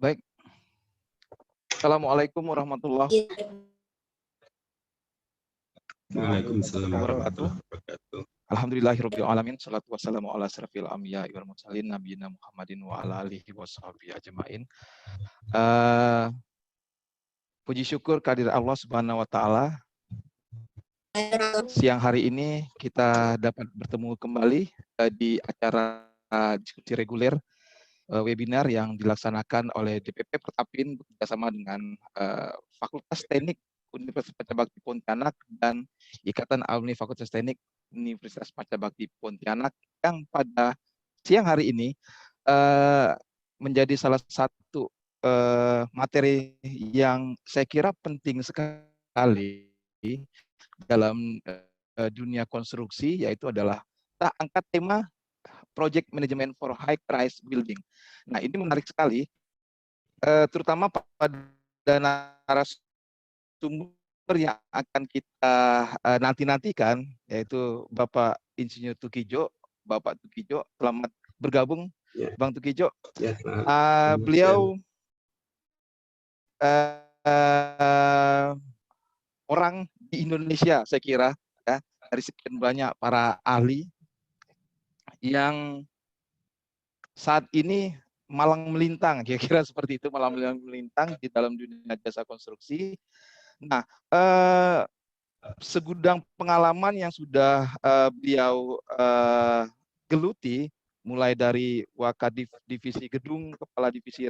Baik. Assalamualaikum warahmatullahi Waalaikumsalam wabarakatuh. warahmatullahi wabarakatuh. Alhamdulillahirabbil alamin, salatu wassalamu ala asrofil anbiya wal mursalin nabiyina Muhammadin wa ala alihi washabihi ajmain. Puji syukur kehadirat Allah Subhanahu wa taala. Siang hari ini kita dapat bertemu kembali di acara diskusi reguler webinar yang dilaksanakan oleh DPP Pertapin bekerjasama dengan Fakultas Teknik Universitas Pancabakti Pontianak dan Ikatan Alumni Fakultas Teknik Universitas Pancabakti Pontianak yang pada siang hari ini menjadi salah satu materi yang saya kira penting sekali dalam dunia konstruksi, yaitu adalah kita angkat tema Project Management for High Rise Building. Nah, ini menarik sekali, terutama pada narasumber yang akan kita nanti-nantikan, yaitu Bapak Insinyur Tukijo. Bapak Tukijo, selamat bergabung, ya. Bang Tukijo. Ya, beliau orang di Indonesia, saya kira, ya, dari sekian banyak para ahli yang saat ini malang melintang, kira-kira seperti itu, malang melintang di dalam dunia jasa konstruksi. Nah, segudang pengalaman yang sudah beliau geluti, mulai dari Wakadif Divisi Gedung, Kepala Divisi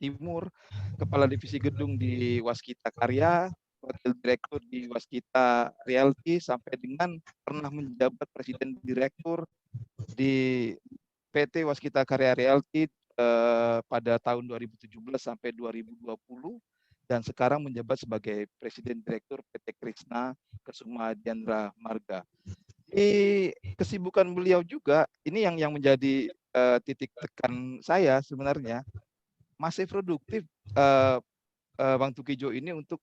Timur, Kepala Divisi Gedung di Waskita Karya, Wakil Direktur di Waskita Realty, sampai dengan pernah menjabat Presiden Direktur di PT Waskita Karya Realty pada tahun 2017 sampai 2020, dan sekarang menjabat sebagai Presiden Direktur PT Krishna Kesuma Diandra Marga. Di kesibukan beliau juga, ini yang menjadi titik tekan saya sebenarnya, masih produktif Bang Tukijo ini untuk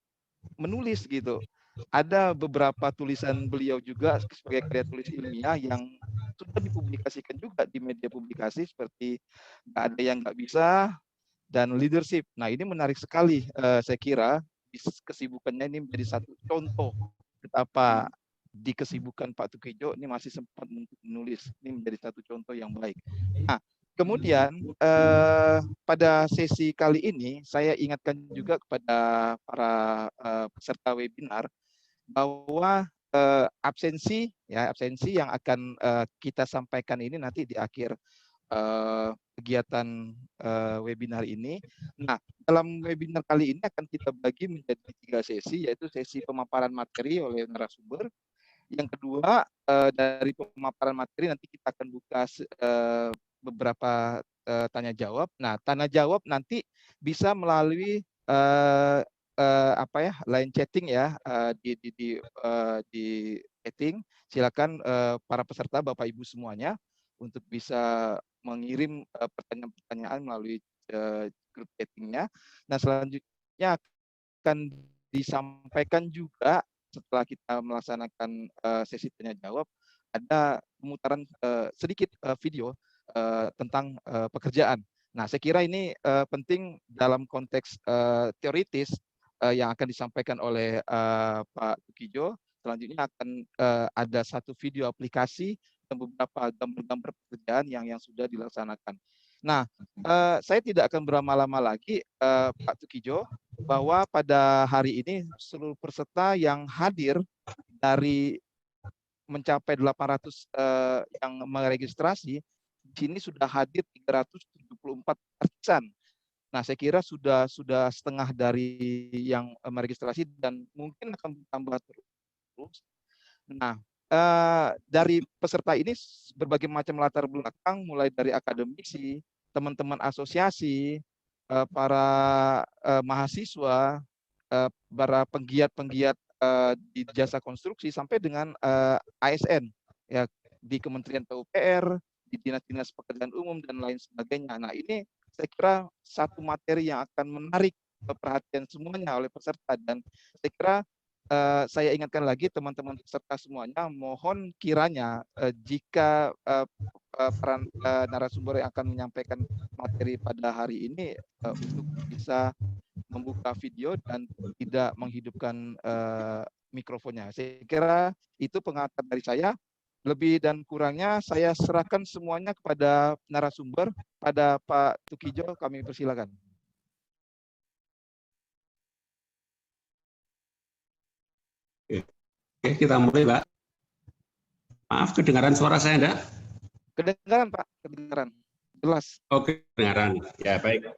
menulis gitu. Ada beberapa tulisan beliau juga sebagai karya tulis ilmiah yang sudah dipublikasikan juga di media publikasi seperti Nggak Ada Yang Nggak Bisa dan Leadership. Nah, ini menarik sekali, saya kira kesibukannya ini menjadi satu contoh betapa di kesibukan Pak Tukijo ini masih sempat untuk menulis. Ini menjadi satu contoh yang baik. Nah, kemudian pada sesi kali ini saya ingatkan juga kepada para peserta webinar bahwa absensi yang akan kita sampaikan ini nanti di akhir kegiatan webinar ini. Nah, dalam webinar kali ini akan kita bagi menjadi 3 sesi, yaitu sesi pemaparan materi oleh narasumber. Yang kedua, dari pemaparan materi nanti kita akan buka beberapa tanya jawab. Nah, tanya jawab nanti bisa melalui line chatting ya, di chatting. Silakan para peserta Bapak Ibu semuanya untuk bisa mengirim pertanyaan-pertanyaan melalui grup chattingnya. Nah, selanjutnya akan disampaikan juga setelah kita melaksanakan sesi tanya jawab, ada pemutaran sedikit video tentang pekerjaan. Nah, saya kira ini penting dalam konteks teoritis yang akan disampaikan oleh Pak Tukijo. Selanjutnya akan ada satu video aplikasi dan beberapa gambar-gambar pekerjaan yang sudah dilaksanakan. Nah, saya tidak akan berlama-lama lagi, Pak Tukijo, bahwa pada hari ini seluruh peserta yang hadir dari mencapai 800 yang meregistrasi, di sini sudah hadir 374 artisan. Nah, saya kira sudah setengah dari yang meregistrasi dan mungkin akan bertambah terus. Nah, dari peserta ini berbagai macam latar belakang, mulai dari akademisi, teman-teman asosiasi, para mahasiswa, para penggiat-penggiat di jasa konstruksi, sampai dengan ASN ya, di Kementerian PUPR, di dinas-dinas pekerjaan umum dan lain sebagainya. Nah, ini saya kira satu materi yang akan menarik perhatian semuanya oleh peserta, dan saya kira saya ingatkan lagi teman-teman peserta semuanya, mohon kiranya jika peran narasumber yang akan menyampaikan materi pada hari ini untuk bisa membuka video dan tidak menghidupkan mikrofonnya. Saya kira itu pengatakan dari saya. Lebih dan kurangnya saya serahkan semuanya kepada narasumber. Pada Pak Tukijo, kami persilakan. Oke, kita mulai, Pak. Maaf, kedengaran suara saya enggak? Kedengaran, Pak, kedengaran. Jelas. Oke, kedengaran. Ya, baik.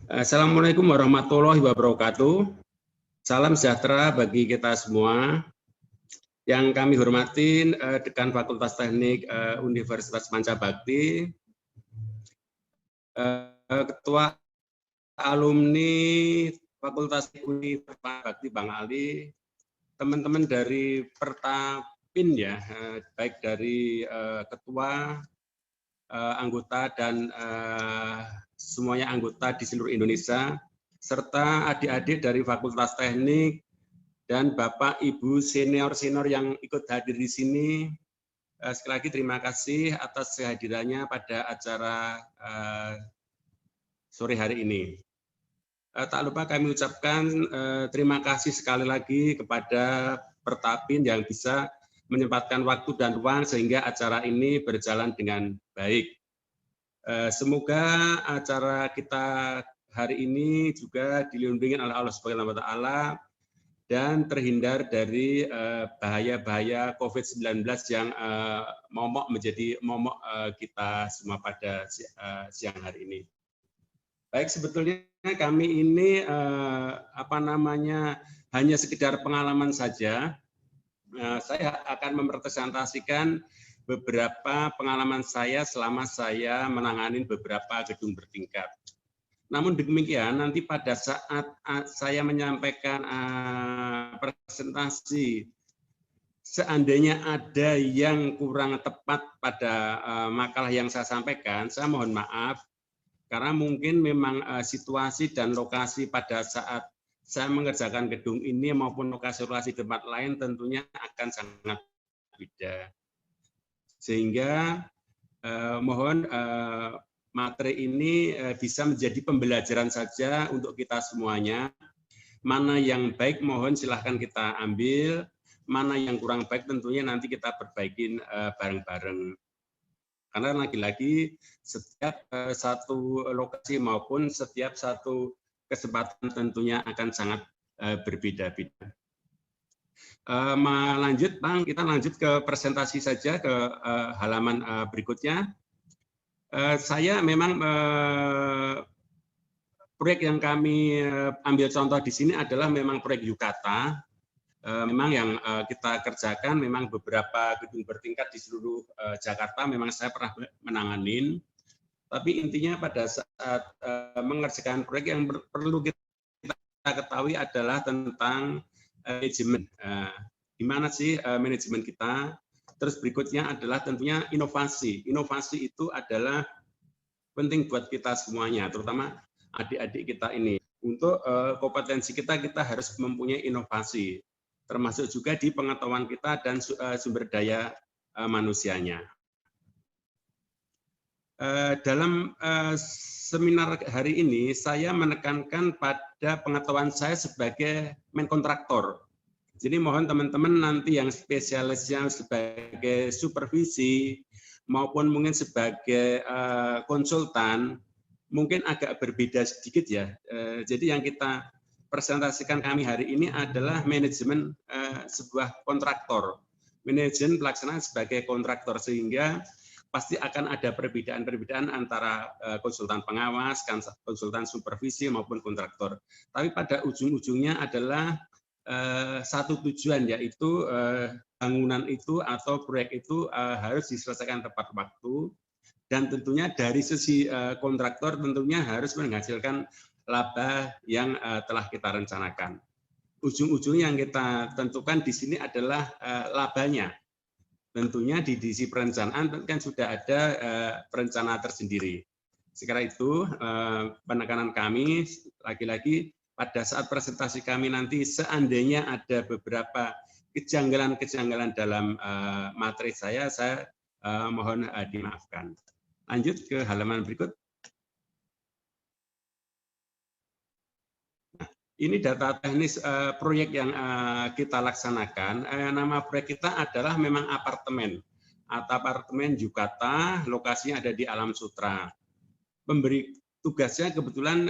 Assalamualaikum warahmatullahi wabarakatuh. Salam sejahtera bagi kita semua. Yang kami hormatin Dekan Fakultas Teknik Universitas Pancabakti, Ketua Alumni Fakultas Universitas Pancabakti Bang Ali, teman-teman dari Pertapin ya, baik dari ketua, anggota dan semuanya anggota di seluruh Indonesia, serta adik-adik dari Fakultas Teknik dan Bapak Ibu senior-senior yang ikut hadir di sini. Sekali lagi terima kasih atas kehadirannya pada acara sore hari ini. Tak lupa kami ucapkan terima kasih sekali lagi kepada Pertapin yang bisa menyempatkan waktu dan ruang sehingga acara ini berjalan dengan baik. Semoga acara kita hari ini juga dilindungi oleh Allah Subhanahu wa Ta'ala dan terhindar dari bahaya-bahaya COVID-19 yang momok menjadi momok kita semua pada siang hari ini. Baik, sebetulnya kami ini hanya sekedar pengalaman saja. Saya akan mempresentasikan beberapa pengalaman saya selama saya menangani beberapa gedung bertingkat. Namun demikian, nanti pada saat saya menyampaikan presentasi, seandainya ada yang kurang tepat pada makalah yang saya sampaikan, saya mohon maaf, karena mungkin memang situasi dan lokasi pada saat saya mengerjakan gedung ini maupun lokasi-lokasi tempat lain tentunya akan sangat beda. Sehingga mohon materi ini bisa menjadi pembelajaran saja untuk kita semuanya. Mana yang baik mohon silahkan kita ambil, mana yang kurang baik tentunya nanti kita perbaikin bareng-bareng. Karena lagi-lagi setiap satu lokasi maupun setiap satu kesempatan tentunya akan sangat berbeda-beda. Lanjut, Bang, kita lanjut ke presentasi saja ke halaman berikutnya. Saya memang proyek yang kami ambil contoh di sini adalah memang proyek Yukata. Memang yang kita kerjakan memang beberapa gedung bertingkat di seluruh Jakarta memang saya pernah menanganin. Tapi intinya pada saat mengerjakan proyek yang perlu kita ketahui adalah tentang manajemen. Gimana sih manajemen kita? Terus berikutnya adalah tentunya inovasi. Inovasi itu adalah penting buat kita semuanya, terutama adik-adik kita ini. Untuk kompetensi kita harus mempunyai inovasi, termasuk juga di pengetahuan kita dan sumber daya manusianya. Dalam seminar hari ini, saya menekankan pada pengetahuan saya sebagai main kontraktor. Jadi mohon teman-teman nanti yang spesialisnya sebagai supervisi maupun mungkin sebagai konsultan, mungkin agak berbeda sedikit ya. Jadi yang kita presentasikan kami hari ini adalah manajemen sebuah kontraktor. Manajemen pelaksanaan sebagai kontraktor, sehingga pasti akan ada perbedaan-perbedaan antara konsultan pengawas, konsultan supervisi maupun kontraktor. Tapi pada ujung-ujungnya adalah satu tujuan, yaitu bangunan itu atau proyek itu harus diselesaikan tepat waktu, dan tentunya dari sisi kontraktor tentunya harus menghasilkan laba yang telah kita rencanakan. Ujung-ujung yang kita tentukan di sini adalah labanya. Tentunya di sisi perencanaan kan sudah ada perencana tersendiri. Sekarang itu penekanan kami lagi-lagi pada saat presentasi kami nanti seandainya ada beberapa kejanggalan-kejanggalan dalam materi saya mohon dimaafkan. Lanjut ke halaman berikut. Ini data teknis proyek yang kita laksanakan. Nama proyek kita adalah memang apartemen. Apartemen Yukata, lokasinya ada di Alam Sutra. Pemberi tugasnya kebetulan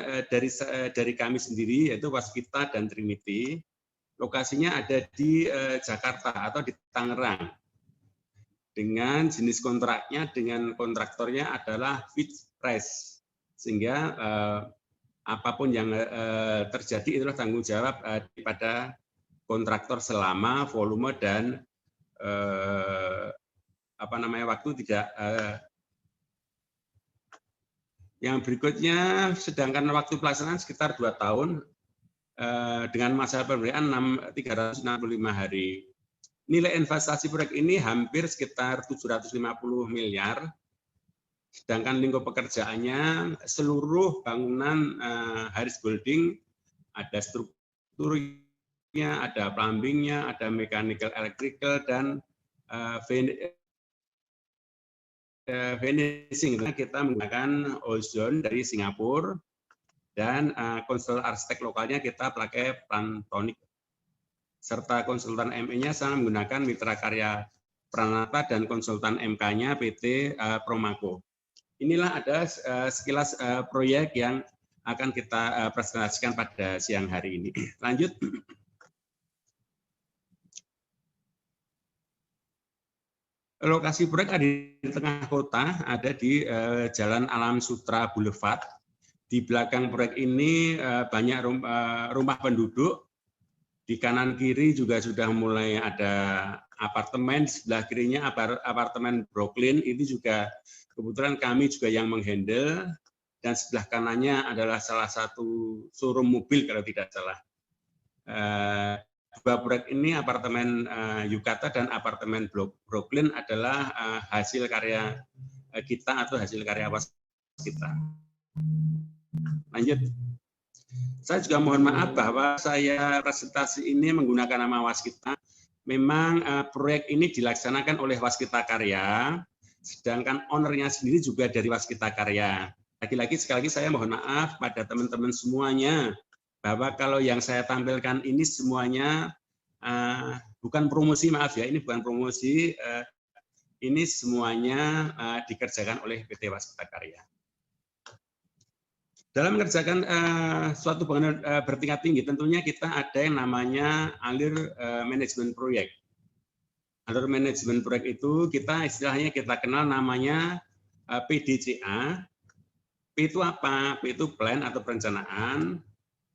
dari kami sendiri, yaitu Waskita dan Trinity. Lokasinya ada di Jakarta atau di Tangerang. Dengan jenis kontraknya, dengan kontraktornya adalah fixed price. Sehingga apapun yang terjadi itulah tanggung jawab daripada kontraktor selama volume dan waktu tidak. Yang berikutnya, sedangkan waktu pelaksanaan sekitar 2 tahun dengan masa pemberian 365 hari. Nilai investasi proyek ini hampir sekitar 750 miliar. Sedangkan lingkup pekerjaannya seluruh bangunan Harris Building, ada strukturnya, ada plumbingnya, ada mechanical, electrical, dan finishing. Kita menggunakan ozon dari Singapura dan konsultan arsitek lokalnya kita pakai Plantonic. Serta konsultan ME-nya saya menggunakan Mitra Karya Pranata dan konsultan MK-nya PT Promako. Inilah ada sekilas proyek yang akan kita presentasikan pada siang hari ini. Lanjut. Lokasi proyek ada di tengah kota, ada di Jalan Alam Sutra Boulevard. Di belakang proyek ini banyak rumah penduduk. Di kanan kiri juga sudah mulai ada apartemen, sebelah kirinya apartemen Brooklyn, itu juga kebetulan kami juga yang menghandle, dan sebelah kanannya adalah salah satu showroom mobil kalau tidak salah. Dua proyek ini, apartemen Yukata dan apartemen Brooklyn adalah hasil karya kita atau hasil karya kita. Lanjut. Saya juga mohon maaf bahwa saya presentasi ini menggunakan nama Waskita. Memang proyek ini dilaksanakan oleh Waskita Karya, sedangkan ownernya sendiri juga dari Waskita Karya. Lagi-lagi sekali lagi saya mohon maaf pada teman-teman semuanya, bahwa kalau yang saya tampilkan ini semuanya bukan promosi, maaf ya, ini bukan promosi, ini semuanya dikerjakan oleh PT Waskita Karya. Dalam mengerjakan suatu bangunan bertingkat tinggi, tentunya kita ada yang namanya alir manajemen proyek. Alir manajemen proyek itu istilahnya kita kenal namanya PDCA. P itu apa? P itu plan atau perencanaan,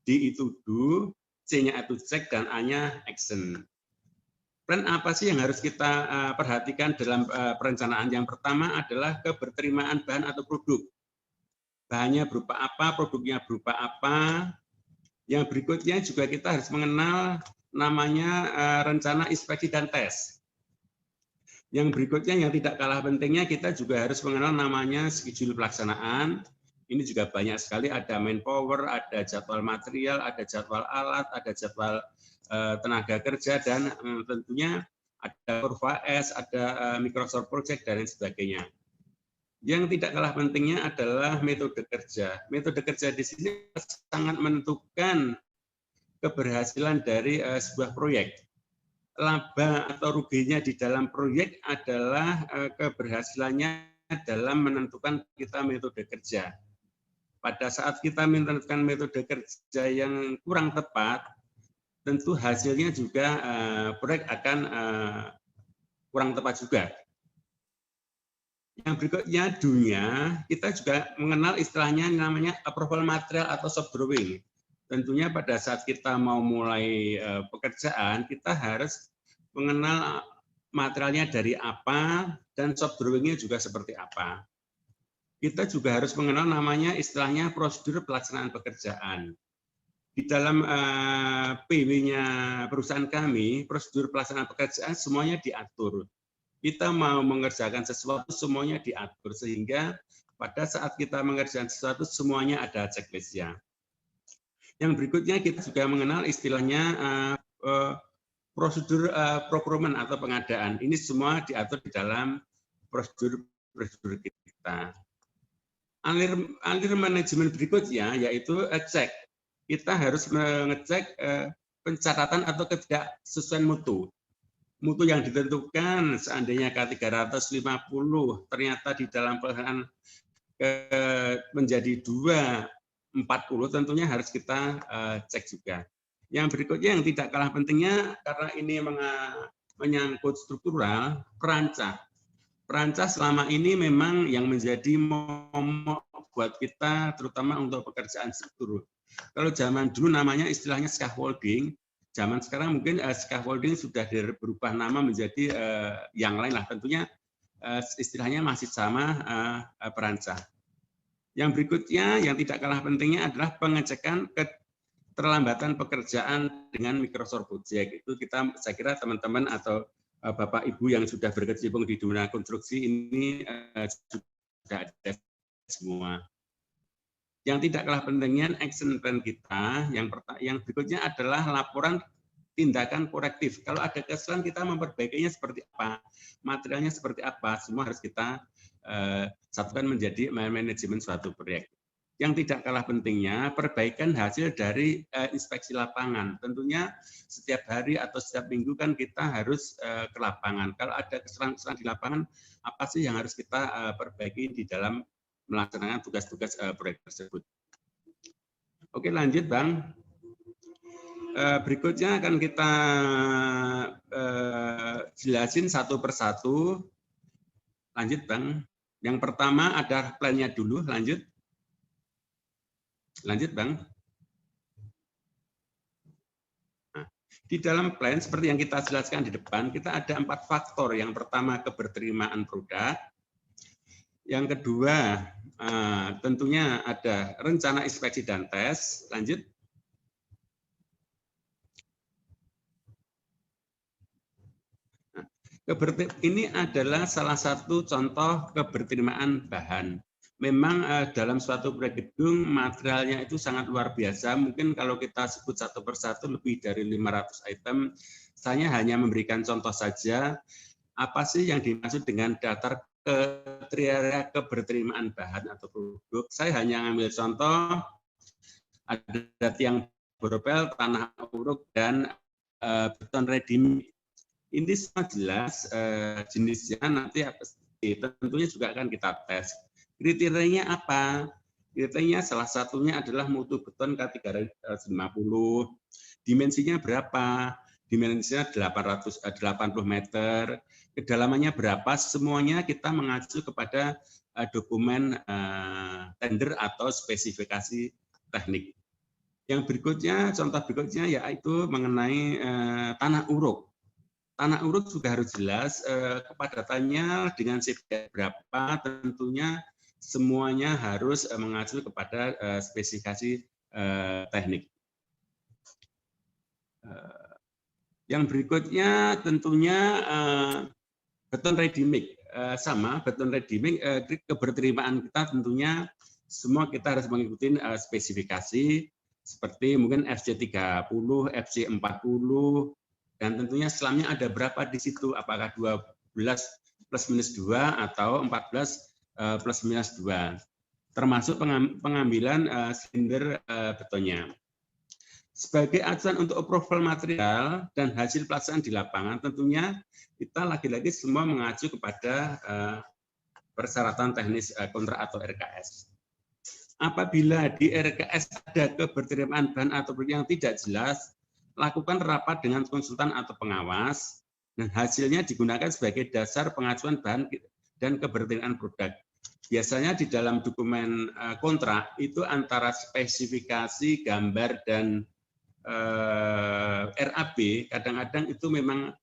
D itu do, C-nya itu check, dan A-nya action. Plan apa sih yang harus kita perhatikan dalam perencanaan? Yang pertama adalah keberterimaan bahan atau produk. Bahannya berupa apa, produknya berupa apa. Yang berikutnya juga kita harus mengenal namanya rencana inspeksi dan tes. Yang berikutnya yang tidak kalah pentingnya kita juga harus mengenal namanya schedule pelaksanaan. Ini juga banyak sekali, ada manpower, ada jadwal material, ada jadwal alat, ada jadwal tenaga kerja, dan tentunya ada kurva S, ada Microsoft Project, dan lain sebagainya. Yang tidak kalah pentingnya adalah metode kerja. Metode kerja di sini sangat menentukan keberhasilan dari sebuah proyek. Laba atau ruginya di dalam proyek adalah keberhasilannya dalam menentukan kita metode kerja. Pada saat kita menentukan metode kerja yang kurang tepat, tentu hasilnya juga proyek akan kurang tepat juga. Yang berikutnya dunia, kita juga mengenal istilahnya namanya approval material atau soft drawing. Tentunya pada saat kita mau mulai pekerjaan, kita harus mengenal materialnya dari apa dan soft drawingnya juga seperti apa. Kita juga harus mengenal namanya istilahnya prosedur pelaksanaan pekerjaan. Di dalam PW-nya perusahaan kami, prosedur pelaksanaan pekerjaan semuanya diatur. Kita mau mengerjakan sesuatu semuanya diatur, sehingga pada saat kita mengerjakan sesuatu semuanya ada checklist-nya. Yang berikutnya kita juga mengenal istilahnya prosedur procurement atau pengadaan. Ini semua diatur di dalam prosedur kita. Alir manajemen berikutnya yaitu cek. Kita harus mengecek pencatatan atau ketidaksesuaian mutu. Mutu yang ditentukan seandainya K350 ternyata di dalam pelaksanaan menjadi 240 tentunya harus kita cek juga. Yang berikutnya yang tidak kalah pentingnya karena ini menyangkut struktural, perancah. Perancah selama ini memang yang menjadi momok buat kita, terutama untuk pekerjaan struktur. Kalau zaman dulu namanya istilahnya scaffolding, zaman sekarang mungkin scaffolding sudah berubah nama menjadi yang lain lah. Tentunya istilahnya masih sama perancah. Yang berikutnya yang tidak kalah pentingnya adalah pengecekan keterlambatan pekerjaan dengan Microsoft Project. Itu saya kira teman-teman atau Bapak Ibu yang sudah berkecimpung di dunia konstruksi ini sudah ada semua. Yang tidak kalah pentingnya action plan kita, yang berikutnya adalah laporan tindakan korektif. Kalau ada kesalahan kita memperbaikinya seperti apa, materialnya seperti apa, semua harus kita satukan menjadi manajemen suatu proyek. Yang tidak kalah pentingnya, perbaikan hasil dari inspeksi lapangan. Tentunya setiap hari atau setiap minggu kan kita harus ke lapangan. Kalau ada kesalahan-kesalahan di lapangan, apa sih yang harus kita perbaiki di dalam melaksanakan tugas-tugas proyek tersebut. Oke, lanjut Bang. Berikutnya akan kita jelasin satu persatu. Lanjut Bang. Yang pertama ada plannya dulu, lanjut. Lanjut, Bang. Nah, di dalam plan, seperti yang kita jelaskan di depan, kita ada 4 faktor. Yang pertama, keberterimaan produk. Yang kedua, tentunya ada rencana inspeksi dan tes. Lanjut. Nah, ini adalah salah satu contoh keberterimaan bahan. Memang dalam suatu proyek gedung materialnya itu sangat luar biasa. Mungkin kalau kita sebut satu persatu lebih dari 500 item. Saya hanya memberikan contoh saja. Apa sih yang dimaksud dengan daftar kriteria keberterimaan bahan atau produk? Saya hanya ambil contoh ada tiang boropel, tanah uruk, dan beton ready mix. Ini semua jelas jenisnya nanti tentunya juga akan kita tes. Kriterianya apa? Kriterianya salah satunya adalah mutu beton K350. Dimensinya berapa? Dimensinya 880 meter. Kedalamannya berapa? Semuanya kita mengacu kepada dokumen tender atau spesifikasi teknik. Yang berikutnya, contoh berikutnya yaitu mengenai tanah uruk. Tanah uruk juga harus jelas kepadatannya dengan CPS berapa, tentunya semuanya harus mengacu kepada spesifikasi teknik. Yang berikutnya tentunya beton ready mix. Sama, beton ready mix, keberterimaan kita tentunya semua kita harus mengikuti spesifikasi seperti mungkin FC30, FC40, dan tentunya selamnya ada berapa di situ, apakah 12 plus minus 2 atau 14 plus minus 2, termasuk pengambilan silinder betonnya. Sebagai acuan untuk approval material dan hasil pelaksanaan di lapangan, tentunya kita lagi-lagi semua mengacu kepada persyaratan teknis kontrak atau RKS. Apabila di RKS ada keberterimaan bahan atau produk yang tidak jelas, lakukan rapat dengan konsultan atau pengawas, dan hasilnya digunakan sebagai dasar pengajuan bahan dan keberterimaan produk. Biasanya di dalam dokumen kontrak itu antara spesifikasi, gambar, dan RAB, kadang-kadang itu memang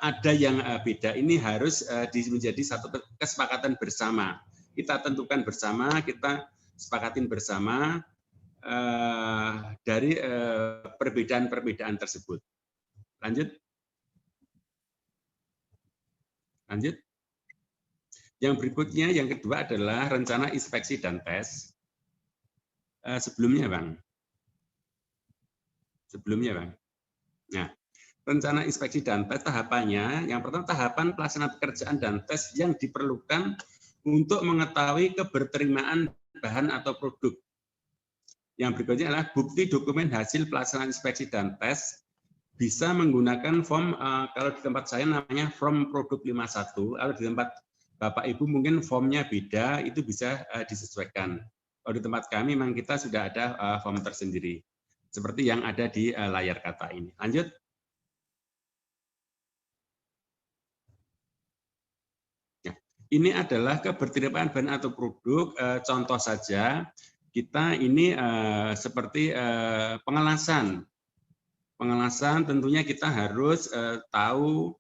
ada yang beda. Ini harus menjadi satu kesepakatan bersama. Kita tentukan bersama, kita sepakatin bersama dari perbedaan-perbedaan tersebut. Lanjut. Lanjut. Yang berikutnya, yang kedua adalah rencana inspeksi dan tes. Sebelumnya, Bang. sebelumnya, Bang. Nah, rencana inspeksi dan tes tahapannya, yang pertama tahapan pelaksanaan pekerjaan dan tes yang diperlukan untuk mengetahui keberterimaan bahan atau produk. Yang berikutnya adalah bukti dokumen hasil pelaksanaan inspeksi dan tes, bisa menggunakan form, kalau di tempat saya namanya form produk 51, kalau di tempat Bapak Ibu mungkin formnya beda, itu bisa disesuaikan. Kalau di tempat kami memang kita sudah ada form tersendiri, seperti yang ada di layar kata ini. Lanjut. Ini adalah keberterimaan bahan atau produk. Contoh saja, kita ini seperti pengelasan. Pengelasan tentunya kita harus tahu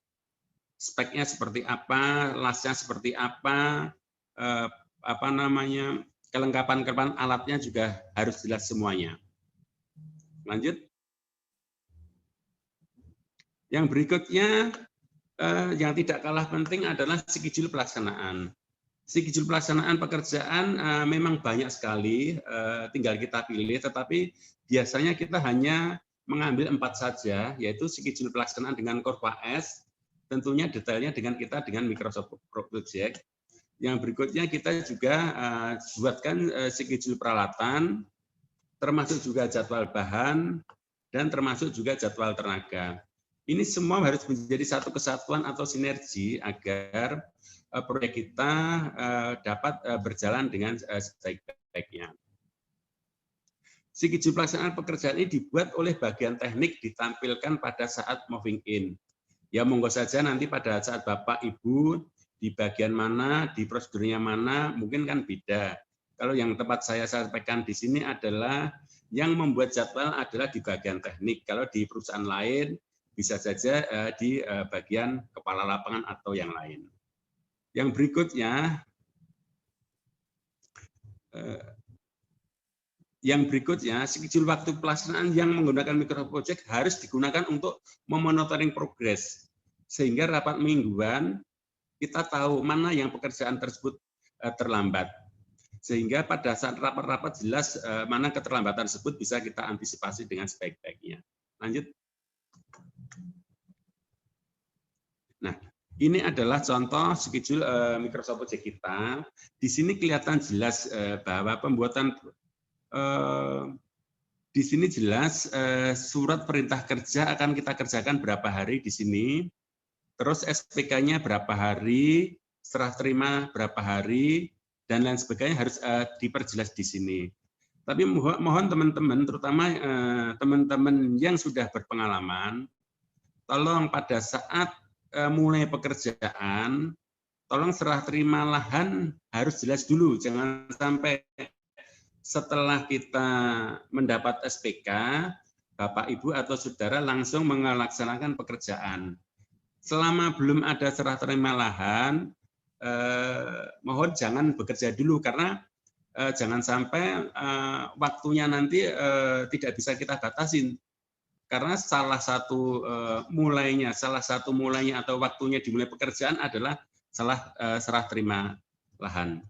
speknya seperti apa, lasnya seperti apa namanya, kelengkapan alatnya juga harus jelas semuanya. Lanjut. Yang berikutnya yang tidak kalah penting adalah schedule pelaksanaan. Schedule pelaksanaan pekerjaan memang banyak sekali, tinggal kita pilih, tetapi biasanya kita hanya mengambil 4 saja, yaitu schedule pelaksanaan dengan Corva S, tentunya detailnya dengan Microsoft Project. Yang berikutnya kita juga buatkan schedule peralatan, termasuk juga jadwal bahan, dan termasuk juga jadwal tenaga. Ini semua harus menjadi satu kesatuan atau sinergi agar proyek kita dapat berjalan dengan sebaik-baiknya. Schedule pelaksanaan pekerjaan ini dibuat oleh bagian teknik, ditampilkan pada saat moving in. Ya monggo saja nanti pada saat Bapak Ibu di bagian mana, di prosedurnya mana, mungkin kan beda. Kalau yang tempat saya sampaikan di sini adalah yang membuat jadwal adalah di bagian teknik. Kalau di perusahaan lain bisa saja di bagian kepala lapangan atau yang lain. Yang berikutnya, schedule waktu pelaksanaan yang menggunakan Microsoft Project harus digunakan untuk memonitoring progres, sehingga rapat mingguan kita tahu mana yang pekerjaan tersebut terlambat, sehingga pada saat rapat-rapat jelas mana keterlambatan tersebut bisa kita antisipasi dengan sebaik-baiknya. Lanjut. Nah, ini adalah contoh schedule Microsoft Project kita. Di sini kelihatan jelas bahwa pembuatan di sini jelas surat perintah kerja akan kita kerjakan berapa hari di sini, terus SPK-nya berapa hari, serah terima berapa hari, dan lain sebagainya harus diperjelas di sini. Tapi mohon teman-teman, terutama teman-teman yang sudah berpengalaman, tolong pada saat mulai pekerjaan, tolong serah terima lahan harus jelas dulu, jangan sampai setelah kita mendapat SPK, Bapak, Ibu, atau Saudara langsung melaksanakan pekerjaan. Selama belum ada serah terima lahan, mohon jangan bekerja dulu, karena jangan sampai waktunya nanti tidak bisa kita batasin. Karena salah satu mulainya atau waktunya dimulai pekerjaan adalah serah terima lahan.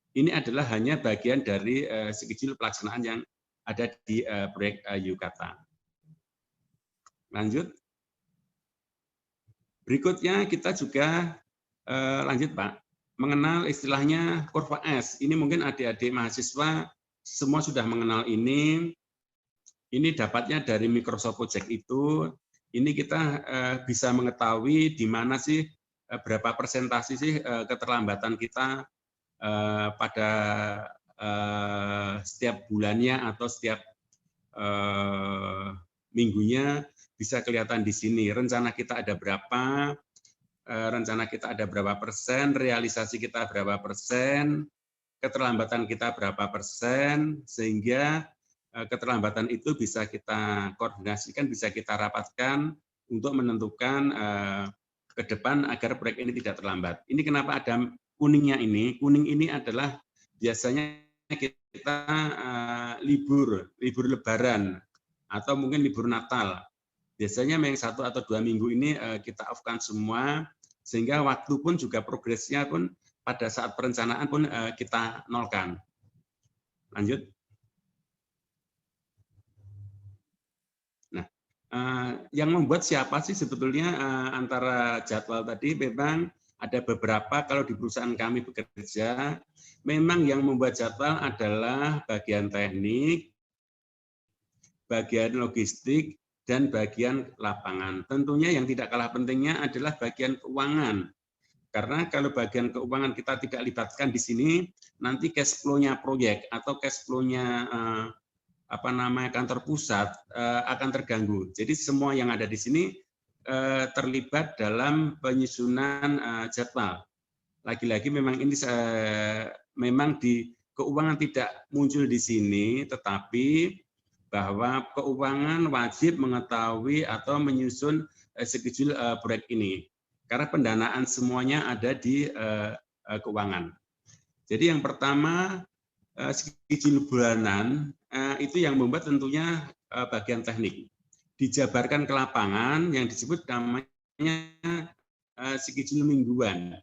Ini adalah hanya bagian dari schedule pelaksanaan yang ada di proyek Yukata. Lanjut. Berikutnya kita juga lanjut Pak, mengenal istilahnya Corva S. Ini mungkin adik-adik mahasiswa semua sudah mengenal ini. Ini dapatnya dari Microsoft Project itu. Ini kita bisa mengetahui di mana sih berapa persentase sih keterlambatan kita pada setiap bulannya atau setiap minggunya, bisa kelihatan di sini. Rencana kita ada berapa, persen, realisasi kita berapa persen, keterlambatan kita berapa persen, sehingga keterlambatan itu bisa kita koordinasikan, bisa kita rapatkan untuk menentukan ke depan agar proyek ini tidak terlambat. Ini kenapa ada kuningnya ini? Kuning ini adalah biasanya kita libur Lebaran atau mungkin libur Natal. Biasanya yang 1 atau 2 minggu ini kita off-kan semua, sehingga waktu pun juga progresnya pun pada saat perencanaan pun kita nolkan. Lanjut. Nah, Yang membuat siapa sih sebetulnya? Antara jadwal tadi memang ada beberapa, kalau di perusahaan kami bekerja, memang yang membuat jadwal adalah bagian teknik, bagian logistik, dan bagian lapangan. Tentunya yang tidak kalah pentingnya adalah bagian keuangan. Karena kalau bagian keuangan kita tidak libatkan di sini, nanti cash flow-nya proyek atau cash flow-nya kantor pusat akan terganggu. Jadi semua yang ada di sini terlibat dalam penyusunan jadwal. Lagi-lagi memang ini memang di keuangan tidak muncul di sini, tetapi bahwa keuangan wajib mengetahui atau menyusun schedule proyek ini. Karena pendanaan semuanya ada di keuangan. Jadi yang pertama, schedule bulanan itu yang membuat tentunya bagian teknik. Dijabarkan ke lapangan yang disebut namanya schedule mingguan.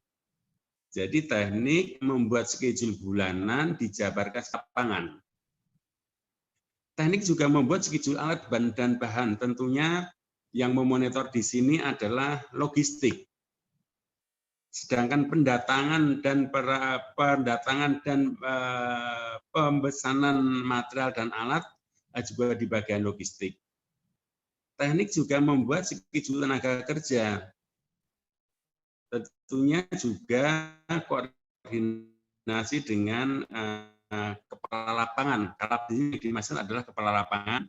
Jadi teknik membuat schedule bulanan dijabarkan ke lapangan. Teknik juga membuat schedule alat dan bahan. Tentunya yang memonitor di sini adalah logistik. Sedangkan pendatangan dan pemesanan material dan alat juga di bagian logistik. Teknik juga membuat schedule tenaga kerja. Tentunya juga koordinasi dengan kepala lapangan. Kalau yang dimaksud adalah kepala lapangan,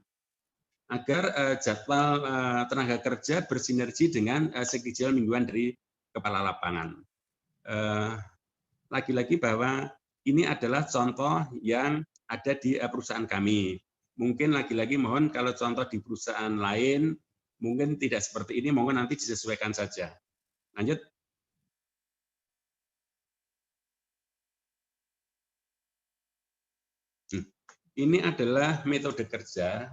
agar jadwal tenaga kerja bersinergi dengan schedule mingguan dari kepala lapangan. Lagi-lagi bahwa ini adalah contoh yang ada di perusahaan kami. Mungkin lagi-lagi mohon kalau contoh di perusahaan lain mungkin tidak seperti ini, mohon nanti disesuaikan saja. Lanjut. Ini adalah metode kerja.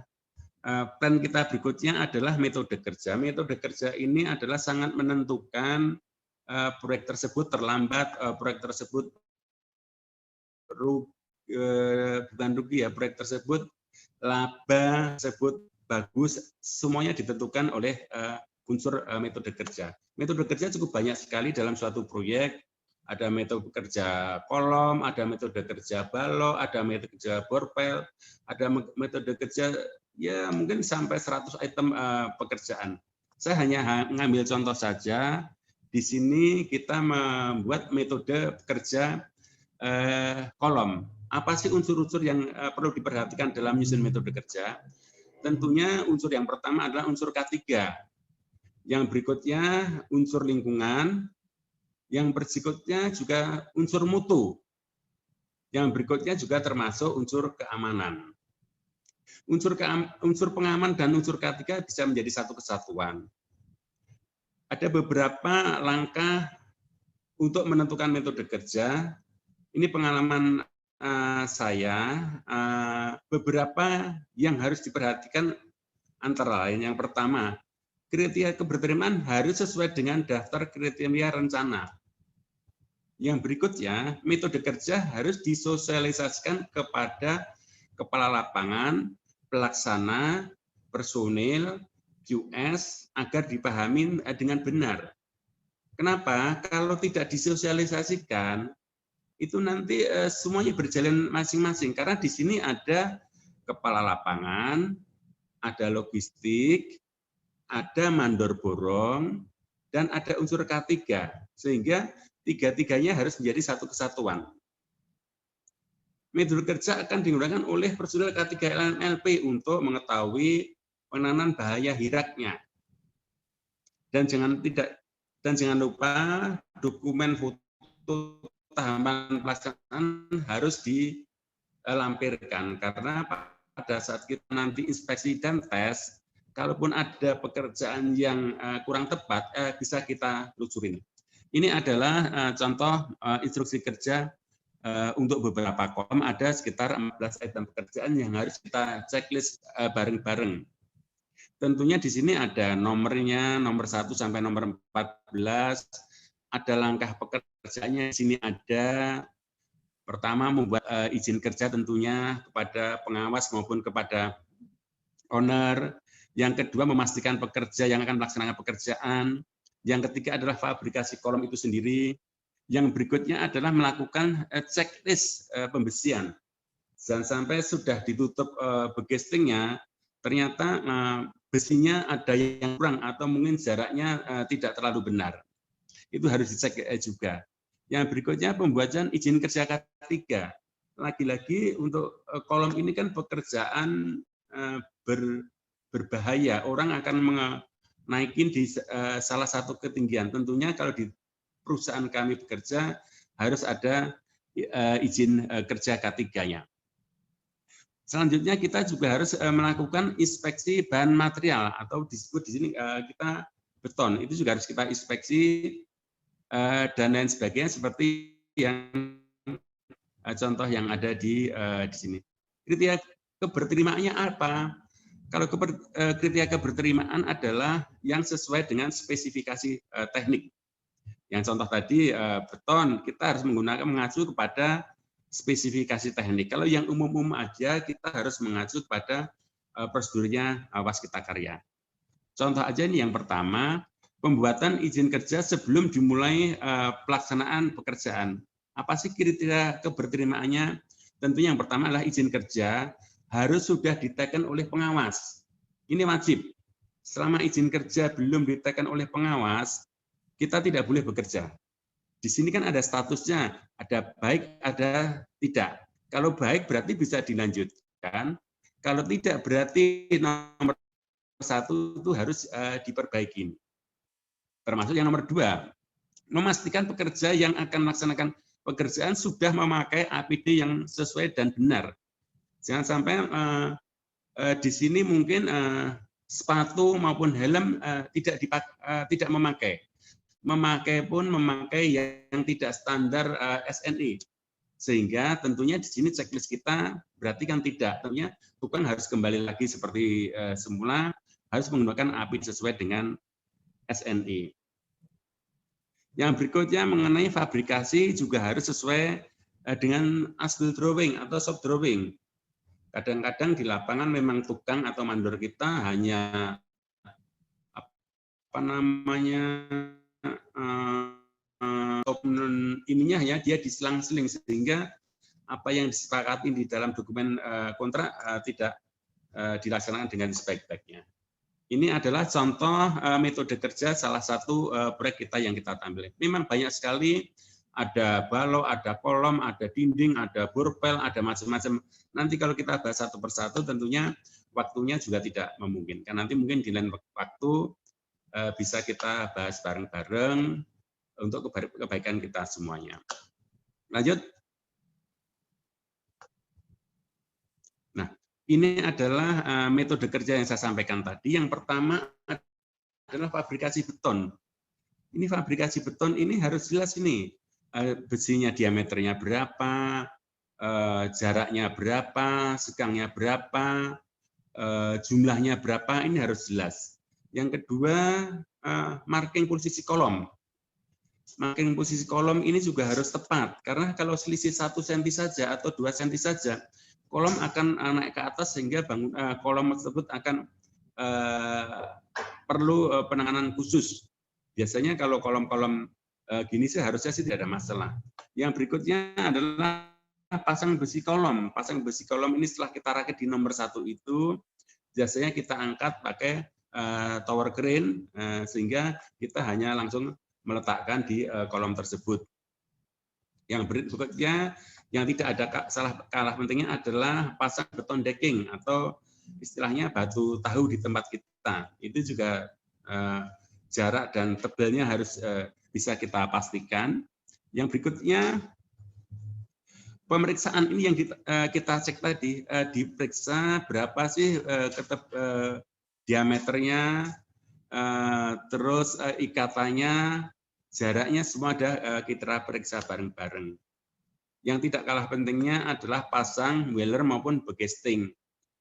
Plan kita berikutnya adalah metode kerja. Metode kerja ini adalah sangat menentukan proyek tersebut terlambat, proyek tersebut bukan rugi ya, proyek tersebut laba, tersebut bagus, semuanya ditentukan oleh unsur metode kerja. Metode kerja cukup banyak sekali dalam suatu proyek. Ada metode kerja kolom, ada metode kerja balok, ada metode kerja borpel, ada metode kerja ya mungkin sampai 100 item pekerjaan. Saya hanya ngambil contoh saja. Di sini kita membuat metode kerja kolom. Apa sih unsur-unsur yang perlu diperhatikan dalam menyusun metode kerja? Tentunya unsur yang pertama adalah unsur K3. Yang berikutnya unsur lingkungan. Yang berikutnya juga unsur mutu. Yang berikutnya juga termasuk unsur keamanan. Unsur pengaman dan unsur K3 bisa menjadi satu kesatuan. Ada beberapa langkah untuk menentukan metode kerja. Ini pengalaman saya, beberapa yang harus diperhatikan antara lain. Yang pertama, kriteria keberterimaan harus sesuai dengan daftar kriteria rencana. Yang berikutnya, metode kerja harus disosialisasikan kepada kepala lapangan, pelaksana, personil, QS, agar dipahami dengan benar. Kenapa? Kalau tidak disosialisasikan, itu nanti semuanya berjalan masing-masing. Karena di sini ada kepala lapangan, ada logistik, ada mandor borong, dan ada unsur K3. Sehingga tiga-tiganya harus menjadi satu kesatuan. Metode kerja akan digunakan oleh personil K3 LNLP untuk mengetahui penanganan bahaya hiraknya. Dan jangan lupa dokumen foto tahapan pelaksanaan harus dilampirkan, karena pada saat kita nanti inspeksi dan tes, kalaupun ada pekerjaan yang kurang tepat, bisa kita lucurin. Ini adalah contoh instruksi kerja untuk beberapa kolom, ada sekitar 14 item pekerjaan yang harus kita checklist bareng-bareng. Tentunya di sini ada nomornya, nomor 1 sampai nomor 14, ada langkah pekerjaannya, di sini ada. Pertama, membuat izin kerja tentunya kepada pengawas maupun kepada owner. Yang kedua, memastikan pekerja yang akan melaksanakan pekerjaan. Yang ketiga adalah fabrikasi kolom itu sendiri. Yang berikutnya adalah melakukan checklist pembesian. Jangan sampai sudah ditutup begestingnya, ternyata besinya ada yang kurang atau mungkin jaraknya tidak terlalu benar. Itu harus dicek juga. Yang berikutnya pembuatan izin kerja K3. Lagi-lagi untuk kolom ini kan pekerjaan berbahaya. Orang akan naikin di salah satu ketinggian. Tentunya kalau di perusahaan kami bekerja harus ada izin kerja K3-nya. Selanjutnya kita juga harus melakukan inspeksi bahan material atau disebut di sini kita beton. Itu juga harus kita inspeksi dan lain sebagainya seperti yang contoh yang ada di sini. Kriteria keberterimaannya apa? Kalau kriteria keberterimaan adalah yang sesuai dengan spesifikasi teknik. Yang contoh tadi beton, kita harus mengacu kepada spesifikasi teknik. Kalau yang umum-umum aja, kita harus mengacu kepada prosedurnya waskita karya. Contoh aja ini yang pertama, pembuatan izin kerja sebelum dimulai pelaksanaan pekerjaan. Apa sih kriteria keberterimaannya? Tentunya yang pertama adalah izin kerja harus sudah diteken oleh pengawas. Ini wajib. Selama izin kerja belum diteken oleh pengawas, kita tidak boleh bekerja. Di sini kan ada statusnya, ada baik, ada tidak. Kalau baik berarti bisa dilanjutkan, kalau tidak berarti nomor 1 itu harus diperbaiki. Termasuk yang nomor 2, memastikan pekerja yang akan melaksanakan pekerjaan sudah memakai APD yang sesuai dan benar. Jangan sampai di sini mungkin sepatu maupun helm tidak memakai. Memakai pun memakai yang tidak standar SNI, sehingga tentunya di sini checklist kita berarti kan tidak, tentunya bukan harus kembali lagi seperti semula, harus menggunakan APD sesuai dengan SNI. Yang berikutnya mengenai fabrikasi juga harus sesuai dengan asli drawing atau soft drawing. Kadang-kadang di lapangan memang tukang atau mandor kita hanya ininya ya dia diselang-seling sehingga apa yang disepakati di dalam dokumen kontrak tidak dilaksanakan dengan sebaik-baiknya. Ini adalah contoh metode kerja salah satu proyek kita yang kita tampilkan. Memang banyak sekali, ada balok, ada kolom, ada dinding, ada borpel, ada macam-macam. Nanti kalau kita bahas satu persatu tentunya waktunya juga tidak memungkinkan. Nanti mungkin di lain waktu bisa kita bahas bareng-bareng untuk kebaikan kita semuanya. Lanjut. Nah, ini adalah metode kerja yang saya sampaikan tadi. Yang pertama adalah fabrikasi beton. Ini fabrikasi beton ini harus jelas ini. Besinya diameternya berapa, jaraknya berapa, segangnya berapa, jumlahnya berapa, ini harus jelas. Yang kedua, marking posisi kolom. Marking posisi kolom ini juga harus tepat, karena kalau selisih 1 cm saja atau 2 cm saja, kolom akan naik ke atas sehingga kolom tersebut akan perlu penanganan khusus. Biasanya kalau kolom-kolom gini sih harusnya sih tidak ada masalah. Yang berikutnya adalah pasang besi kolom. Pasang besi kolom ini setelah kita rakit di nomor 1 itu, biasanya kita angkat pakai tower crane sehingga kita hanya langsung meletakkan di kolom tersebut. Yang berikutnya yang tidak ada kalah pentingnya adalah pasang beton decking atau istilahnya batu tahu di tempat kita. Itu juga jarak dan tebalnya harus bisa kita pastikan. Yang berikutnya pemeriksaan ini yang kita cek tadi, diperiksa berapa sih diameternya, terus ikatannya, jaraknya semua ada kita periksa bareng-bareng. Yang tidak kalah pentingnya adalah pasang welder maupun begesting.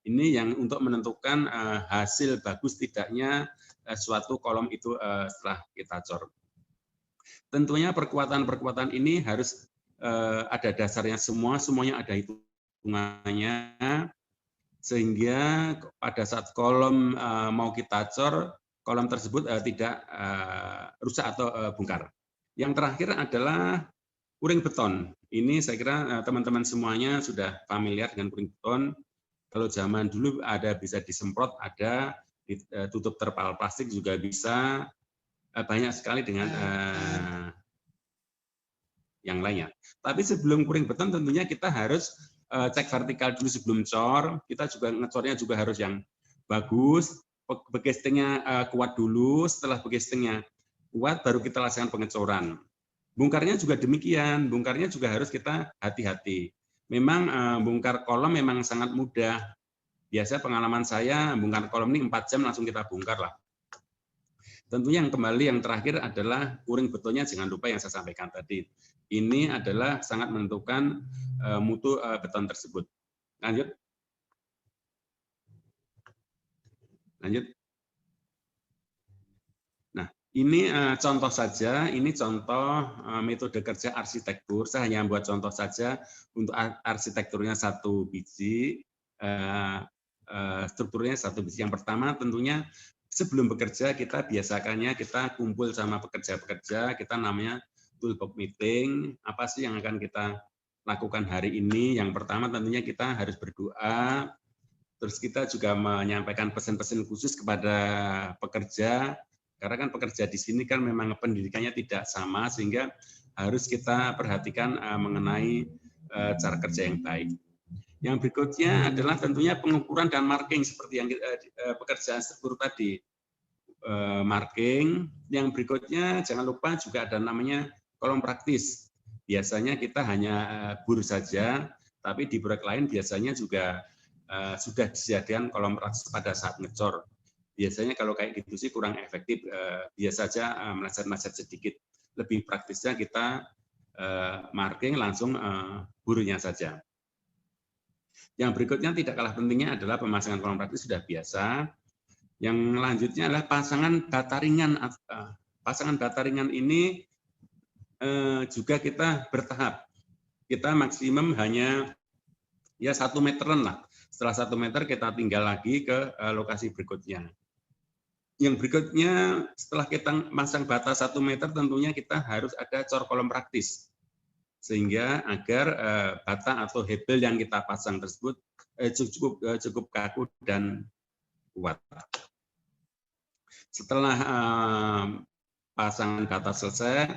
Ini yang untuk menentukan hasil bagus tidaknya suatu kolom itu setelah kita cor. Tentunya perkuatan-perkuatan ini harus ada dasarnya semuanya ada hitungannya. sehingga pada saat kolom mau kita cor, kolom tersebut tidak rusak atau bongkar. Yang terakhir adalah kuring beton. Ini saya kira teman-teman semuanya sudah familiar dengan kuring beton. Kalau zaman dulu ada bisa disemprot, ada ditutup terpal plastik juga bisa, banyak sekali dengan yang lainnya. Tapi sebelum kuring beton tentunya kita harus cek vertikal dulu sebelum cor. Kita juga ngecornya juga harus yang bagus. Begestingnya kuat dulu. Setelah begestingnya kuat baru kita laksanakan pengecoran. Bongkarnya juga demikian. Bongkarnya juga harus kita hati-hati. Memang bongkar kolom memang sangat mudah. Biasa pengalaman saya bongkar kolom ini 4 jam langsung kita bongkar lah. Tentunya yang kembali yang terakhir adalah kuring betonnya, jangan lupa yang saya sampaikan tadi. Ini adalah sangat menentukan mutu beton tersebut. Lanjut. Lanjut. Nah, ini contoh saja, ini contoh metode kerja arsitektur. Saya hanya buat contoh saja untuk arsitekturnya 1 biji, strukturnya 1 biji. Yang pertama tentunya sebelum bekerja kita biasakannya kita kumpul sama pekerja-pekerja, kita namanya toolbox meeting. Apa sih yang akan kita lakukan hari ini? Yang pertama tentunya kita harus berdoa, terus kita juga menyampaikan pesan-pesan khusus kepada pekerja, karena kan pekerja di sini kan memang pendidikannya tidak sama, sehingga harus kita perhatikan mengenai cara kerja yang baik. Yang berikutnya adalah tentunya pengukuran dan marking seperti yang pekerjaan struktur tadi. Marking. Yang berikutnya jangan lupa juga ada namanya kolom praktis. Biasanya kita hanya bur saja, tapi di proyek lain biasanya juga sudah disediakan kolom praktis pada saat ngecor. Biasanya kalau kayak gitu sih kurang efektif, biasa saja meleset-meleset sedikit. Lebih praktisnya kita marking langsung burnya saja. Yang berikutnya tidak kalah pentingnya adalah pemasangan kolom praktis sudah biasa. Yang lanjutnya adalah pasangan bata ringan. Pasangan bata ringan ini juga kita bertahap. Kita maksimum hanya ya 1 meteran lah. Setelah 1 meter kita tinggal lagi ke lokasi berikutnya. Yang berikutnya setelah kita masang bata 1 meter tentunya kita harus ada cor kolom praktis. Sehingga agar bata atau hebel yang kita pasang tersebut cukup kaku dan kuat. Setelah pasangan bata selesai,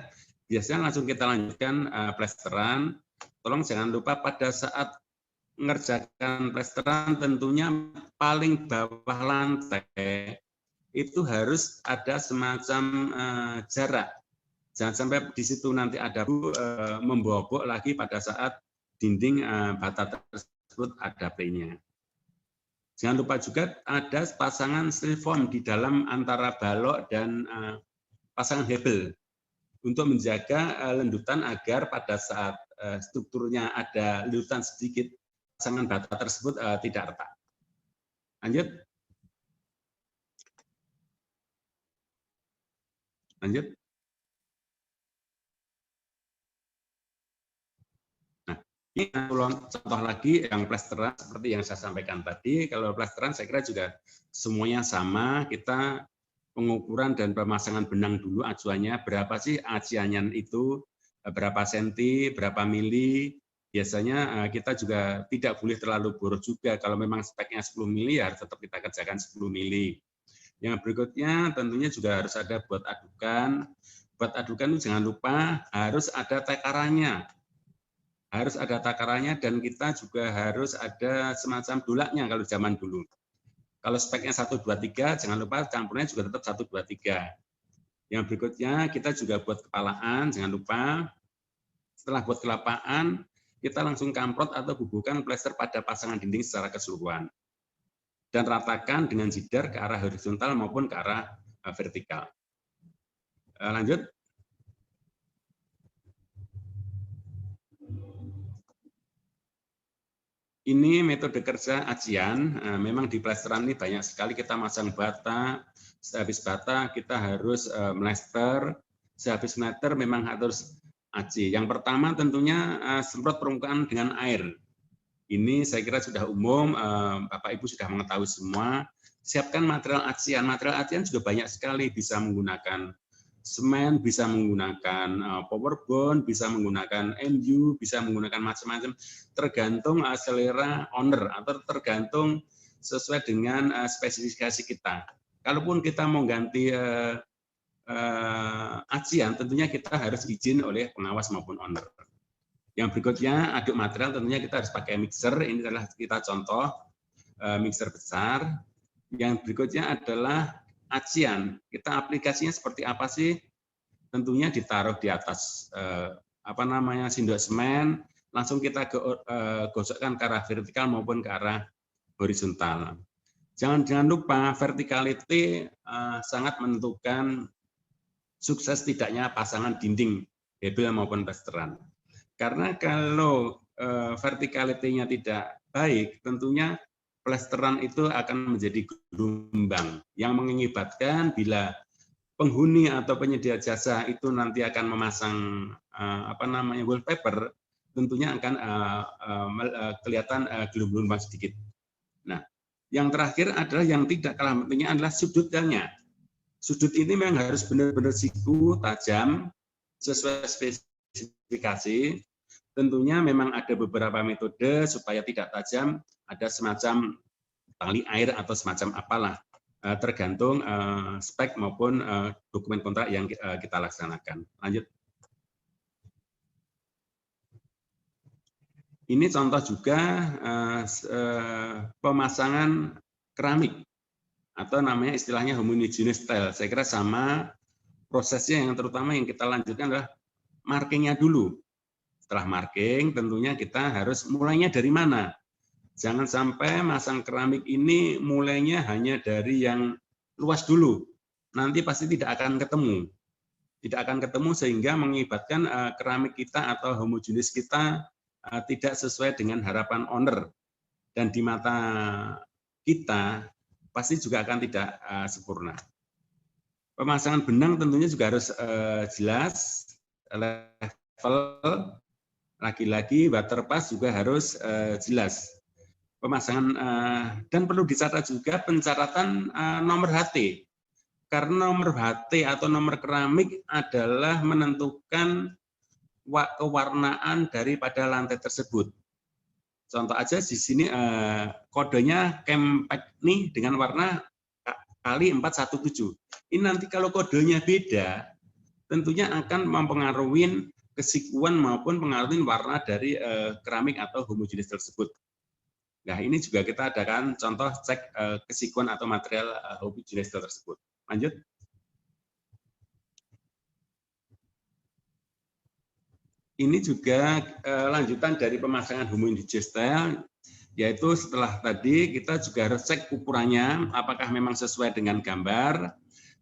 biasanya langsung kita lanjutkan plesteran. Tolong jangan lupa pada saat mengerjakan plesteran tentunya paling bawah lantai itu harus ada semacam jarak. Jangan sampai di situ nanti ada membobok lagi pada saat dinding bata tersebut ada P-nya. Jangan lupa juga ada pasangan styrofoam di dalam antara balok dan pasangan hebel untuk menjaga lendutan agar pada saat strukturnya ada lendutan sedikit, pasangan bata tersebut tidak retak. Lanjut. Lanjut. Ini contoh lagi yang plesteran seperti yang saya sampaikan tadi. Kalau plesteran saya kira juga semuanya sama. Kita pengukuran dan pemasangan benang dulu acuannya berapa sih aciannya itu, berapa senti, berapa mili. Biasanya kita juga tidak boleh terlalu boros juga. Kalau memang speknya 10 mili ya tetap kita kerjakan 10 mili. Yang berikutnya tentunya juga harus ada buat adukan. Buat adukan itu jangan lupa harus ada takarannya. Harus ada takarannya dan kita juga harus ada semacam dulaknya kalau zaman dulu. Kalau speknya 1, 2, 3, jangan lupa campurnya juga tetap 1, 2, 3. Yang berikutnya kita juga buat kepalaan, jangan lupa. Setelah buat kelapaan, kita langsung kamprot atau bubuhkan plester pada pasangan dinding secara keseluruhan. Dan ratakan dengan jidar ke arah horizontal maupun ke arah vertikal. Lanjut. Ini metode kerja acian. Memang di plesteran ini banyak sekali kita masang bata. Sehabis bata kita harus melester. Sehabis melester memang harus aci. Yang pertama tentunya semprot permukaan dengan air. Ini saya kira sudah umum, Bapak Ibu sudah mengetahui semua. Siapkan material acian. Material acian juga banyak sekali, bisa menggunakan semen, bisa menggunakan powerbond, bisa menggunakan MU, bisa menggunakan macam-macam, tergantung selera owner atau tergantung sesuai dengan spesifikasi kita. Kalaupun kita mau ganti acian, tentunya kita harus izin oleh pengawas maupun owner. Yang berikutnya aduk material, tentunya kita harus pakai mixer. Ini adalah kita contoh mixer besar. Yang berikutnya adalah acian. Kita aplikasinya seperti apa sih? Tentunya ditaruh di atas sindok semen, langsung kita gosokkan ke arah vertikal maupun ke arah horizontal. Jangan lupa verticality sangat menentukan sukses tidaknya pasangan dinding hebel maupun plesteran. Karena kalau verticality-nya tidak baik, tentunya plesteran itu akan menjadi gelombang yang mengakibatkan bila penghuni atau penyedia jasa itu nanti akan memasang wallpaper, tentunya akan kelihatan gelombang sedikit. Nah, yang terakhir adalah yang tidak kalah pentingnya adalah sudutnya. Sudut ini memang harus benar-benar siku, tajam, sesuai spesifikasi. Tentunya memang ada beberapa metode supaya tidak tajam, ada semacam tali air atau semacam apalah, tergantung spek maupun dokumen kontrak yang kita laksanakan. Lanjut. Ini contoh juga pemasangan keramik atau namanya istilahnya homogeneous tile. Saya kira sama prosesnya, yang terutama yang kita lanjutkan adalah markingnya dulu. Setelah marking, tentunya kita harus mulainya dari mana. Jangan sampai masang keramik ini mulainya hanya dari yang luas dulu. Nanti pasti tidak akan ketemu. Tidak akan ketemu sehingga mengakibatkan keramik kita atau homogenis kita tidak sesuai dengan harapan owner. Dan di mata kita pasti juga akan tidak sempurna. Pemasangan benang tentunya juga harus jelas, level. Lagi-lagi waterpass juga harus jelas. Pemasangan dan perlu dicatat juga pencaratan nomor HT. Karena nomor HT atau nomor keramik adalah menentukan kewarnaan daripada lantai tersebut. Contoh aja di sini kodenya Kempak nih dengan warna kali 417. Ini nanti kalau kodenya beda, tentunya akan mempengaruhi kesikuan maupun pengaruhin warna dari keramik atau homogenis tersebut. Nah, ini juga kita adakan contoh cek kesikuan atau material homogenis tersebut. Lanjut. Ini juga lanjutan dari pemasangan homogeneous tile, yaitu setelah tadi kita juga harus cek ukurannya, apakah memang sesuai dengan gambar.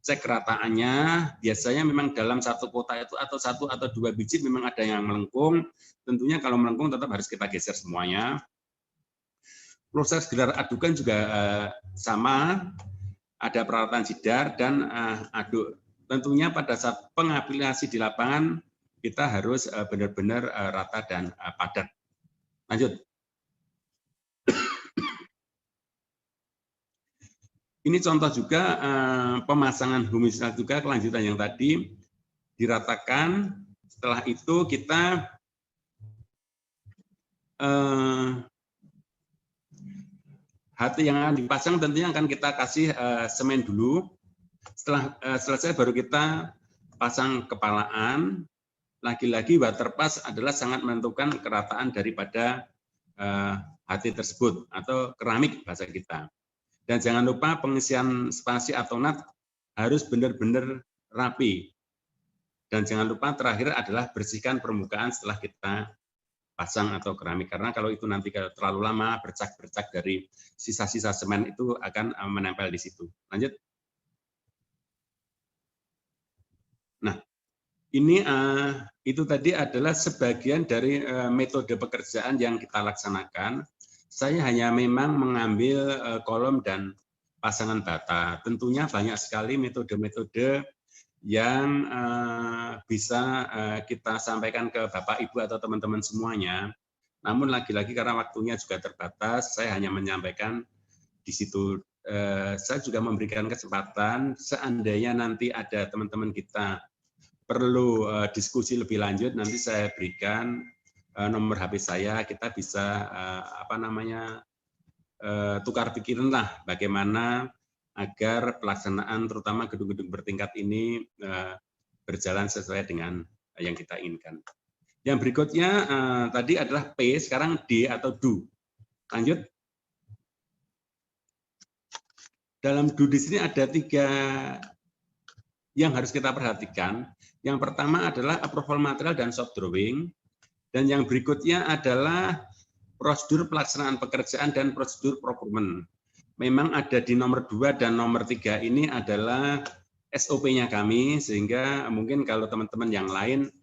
Cek rataannya, biasanya memang dalam satu kotak itu atau satu atau dua biji memang ada yang melengkung. Tentunya kalau melengkung tetap harus kita geser semuanya. Proses gelar adukan juga sama, ada peralatan jidar dan aduk. Tentunya pada saat pengaplikasi di lapangan kita harus benar-benar rata dan padat. Lanjut. Ini contoh juga pemasangan homogenis juga, kelanjutan yang tadi diratakan. Setelah itu kita HT yang akan dipasang tentunya akan kita kasih semen dulu. Setelah selesai baru kita pasang kepalaan. Lagi-lagi waterpass adalah sangat menentukan kerataan daripada HT tersebut atau keramik bahasa kita. Dan jangan lupa pengisian spasi atau nut harus benar-benar rapi. Dan jangan lupa terakhir adalah bersihkan permukaan setelah kita pasang atau keramik. Karena kalau itu nanti terlalu lama bercak-bercak dari sisa-sisa semen itu akan menempel di situ. Lanjut. Nah, ini itu tadi adalah sebagian dari metode pekerjaan yang kita laksanakan. Saya hanya memang mengambil kolom dan pasangan bata. Tentunya banyak sekali metode-metode yang bisa kita sampaikan ke Bapak, Ibu, atau teman-teman semuanya. Namun lagi-lagi karena waktunya juga terbatas, saya hanya menyampaikan di situ. Saya juga memberikan kesempatan seandainya nanti ada teman-teman kita perlu diskusi lebih lanjut, nanti saya berikan nomor HP saya, kita bisa tukar pikiran lah bagaimana agar pelaksanaan terutama gedung-gedung bertingkat ini berjalan sesuai dengan yang kita inginkan. Yang berikutnya tadi adalah P, sekarang D atau do. Lanjut. Dalam do di sini ada 3 yang harus kita perhatikan. Yang pertama adalah approval material dan soft drawing. Dan yang berikutnya adalah prosedur pelaksanaan pekerjaan dan prosedur procurement. Memang ada di nomor 2 dan nomor 3 ini adalah SOP-nya kami, sehingga mungkin kalau teman-teman yang lain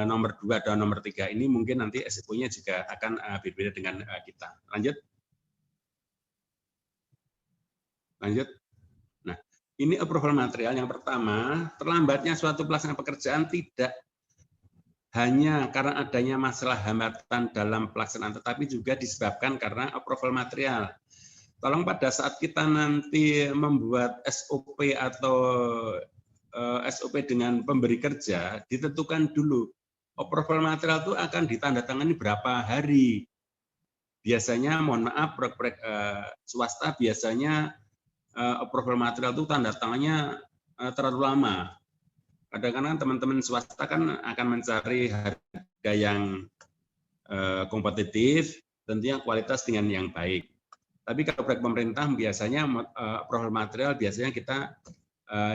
nomor 2 dan nomor 3 ini mungkin nanti SOP-nya juga akan berbeda dengan kita. Lanjut. Lanjut. Nah, ini approval material yang pertama, terlambatnya suatu pelaksanaan pekerjaan tidak hanya karena adanya masalah hambatan dalam pelaksanaan, tetapi juga disebabkan karena approval material. Tolong pada saat kita nanti membuat SOP atau SOP dengan pemberi kerja, ditentukan dulu approval material itu akan ditandatangani berapa hari. Biasanya, mohon maaf, proyek swasta biasanya approval material itu tanda tangannya terlalu lama. Kadang-kadang teman-teman swasta kan akan mencari harga yang kompetitif, tentunya kualitas dengan yang baik. Tapi kalau proyek pemerintah biasanya approval material biasanya kita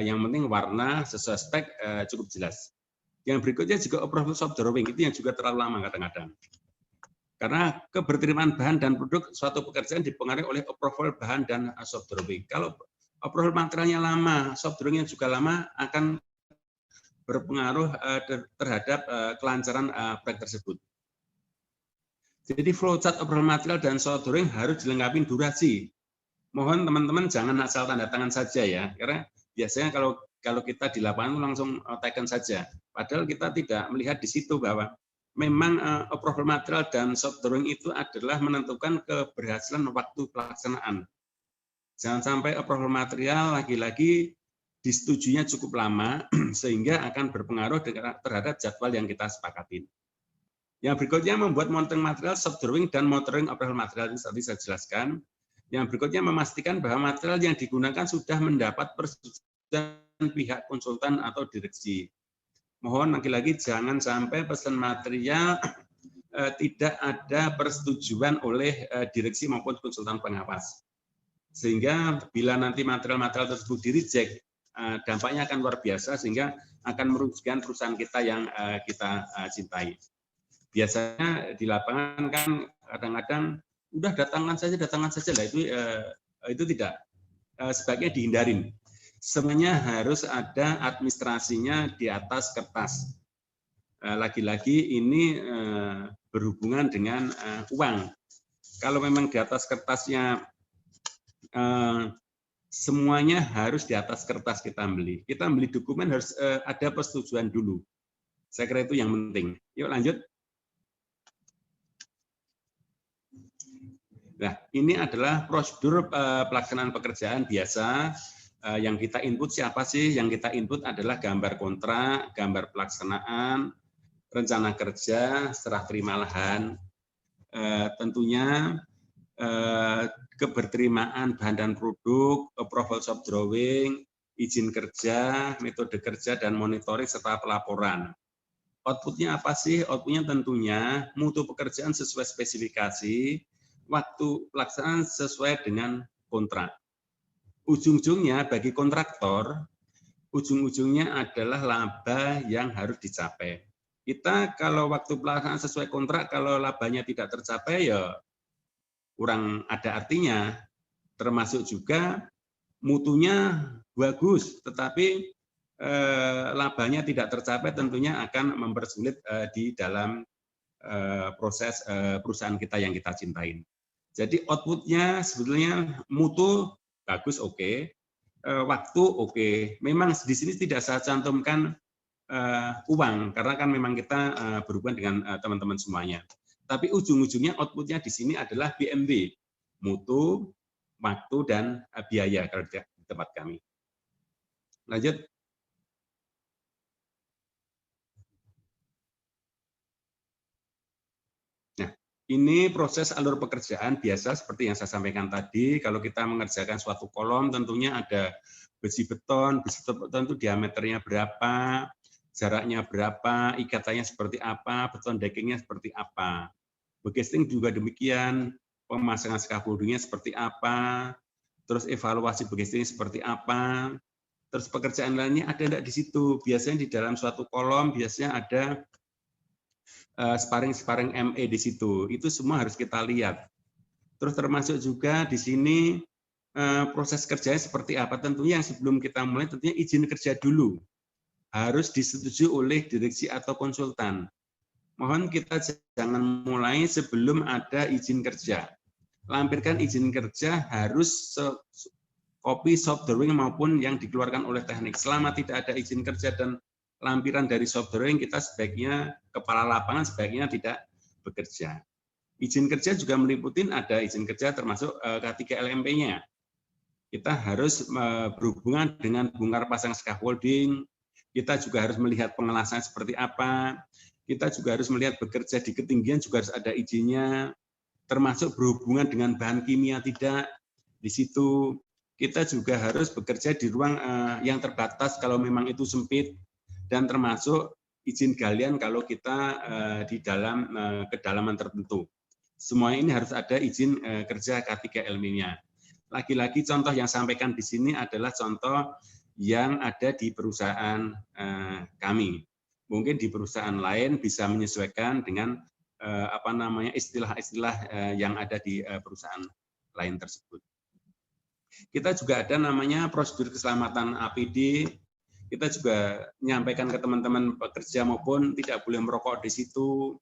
yang penting warna sesuai spek cukup jelas. Yang berikutnya juga approval soft drawing, itu yang juga terlalu lama kadang-kadang. Karena keberterimaan bahan dan produk suatu pekerjaan dipengaruhi oleh approval bahan dan soft drawing. Kalau approval materialnya lama, soft drawingnya juga lama, akan berpengaruh terhadap kelancaran proyek tersebut. Jadi flowchart approval material dan soft drawing harus dilengkapi durasi. Mohon teman-teman jangan asal tanda tangan saja ya, karena biasanya kalau kita di lapangan langsung taken saja. Padahal kita tidak melihat di situ bahwa memang approval material dan soft drawing itu adalah menentukan keberhasilan waktu pelaksanaan. Jangan sampai approval material lagi-lagi disetujuinya cukup lama sehingga akan berpengaruh terhadap jadwal yang kita sepakatin. Yang berikutnya membuat monitoring material, soft drawing, dan monitoring approval material ini tadi saya jelaskan. Yang berikutnya memastikan bahwa material yang digunakan sudah mendapat persetujuan pihak konsultan atau direksi. Mohon lagi-lagi jangan sampai pesan material tidak ada persetujuan oleh direksi maupun konsultan pengawas. Sehingga bila nanti material-material tersebut di-reject, dampaknya akan luar biasa sehingga akan merugikan perusahaan kita yang kita cintai. Biasanya di lapangan kan kadang-kadang udah datangkan saja lah, itu tidak, sebaiknya dihindarin. Semuanya harus ada administrasinya di atas kertas. Lagi-lagi ini berhubungan dengan uang. Kalau memang di atas kertasnya semuanya harus di atas kertas kita beli. Kita beli dokumen harus ada persetujuan dulu. Saya kira itu yang penting. Yuk lanjut. Nah, ini adalah prosedur pelaksanaan pekerjaan biasa. Yang kita input siapa sih? Yang kita input adalah gambar kontrak, gambar pelaksanaan, rencana kerja, serah terima lahan. Tentunya keberterimaan bahan dan produk, approval soft drawing, izin kerja, metode kerja, dan monitoring serta pelaporan. Outputnya apa sih? Outputnya tentunya mutu pekerjaan sesuai spesifikasi, waktu pelaksanaan sesuai dengan kontrak. Ujung-ujungnya bagi kontraktor, ujung-ujungnya adalah laba yang harus dicapai. Kita kalau waktu pelaksanaan sesuai kontrak, kalau labanya tidak tercapai ya kurang ada artinya, termasuk juga mutunya bagus, tetapi labanya tidak tercapai tentunya akan mempersulit di dalam proses perusahaan kita yang kita cintain. Jadi outputnya sebetulnya mutu bagus, oke, waktu oke. Memang di sini tidak saya cantumkan uang karena kan memang kita berhubungan dengan teman-teman semuanya. Tapi ujung-ujungnya outputnya di sini adalah BMW, mutu, waktu, dan biaya kalau di tempat kami. Lanjut. Nah, ini proses alur pekerjaan biasa seperti yang saya sampaikan tadi. Kalau kita mengerjakan suatu kolom, tentunya ada besi beton itu diameternya berapa, jaraknya berapa, ikatannya seperti apa, beton deckingnya seperti apa. Casting juga demikian, pemasangan scaffoldingnya seperti apa, terus evaluasi casting seperti apa, terus pekerjaan lainnya ada enggak di situ. Biasanya di dalam suatu kolom biasanya ada sparring ME di situ. Itu semua harus kita lihat. Terus termasuk juga di sini proses kerjanya seperti apa. Tentunya yang sebelum kita mulai tentunya izin kerja dulu. Harus disetujui oleh direksi atau konsultan. Mohon kita jangan mulai sebelum ada izin kerja. Lampirkan izin kerja harus kopi soft drawing maupun yang dikeluarkan oleh teknik. Selama tidak ada izin kerja dan lampiran dari soft drawing, kita sebaiknya, kepala lapangan sebaiknya tidak bekerja. Izin kerja juga meliputi ada izin kerja termasuk K3 LMP-nya. Kita harus berhubungan dengan bongkar pasang scaffolding, kita juga harus melihat pengelasan seperti apa, kita juga harus melihat bekerja di ketinggian juga harus ada izinnya, termasuk berhubungan dengan bahan kimia tidak. Di situ kita juga harus bekerja di ruang yang terbatas kalau memang itu sempit, dan termasuk izin galian kalau kita di dalam kedalaman tertentu. Semua ini harus ada izin kerja K3 LMP-nya. Lagi-lagi contoh yang sampaikan di sini adalah contoh yang ada di perusahaan kami. Mungkin di perusahaan lain bisa menyesuaikan dengan istilah-istilah yang ada di perusahaan lain tersebut. Kita juga ada namanya prosedur keselamatan APD. Kita juga menyampaikan ke teman-teman pekerja maupun tidak boleh merokok di situ.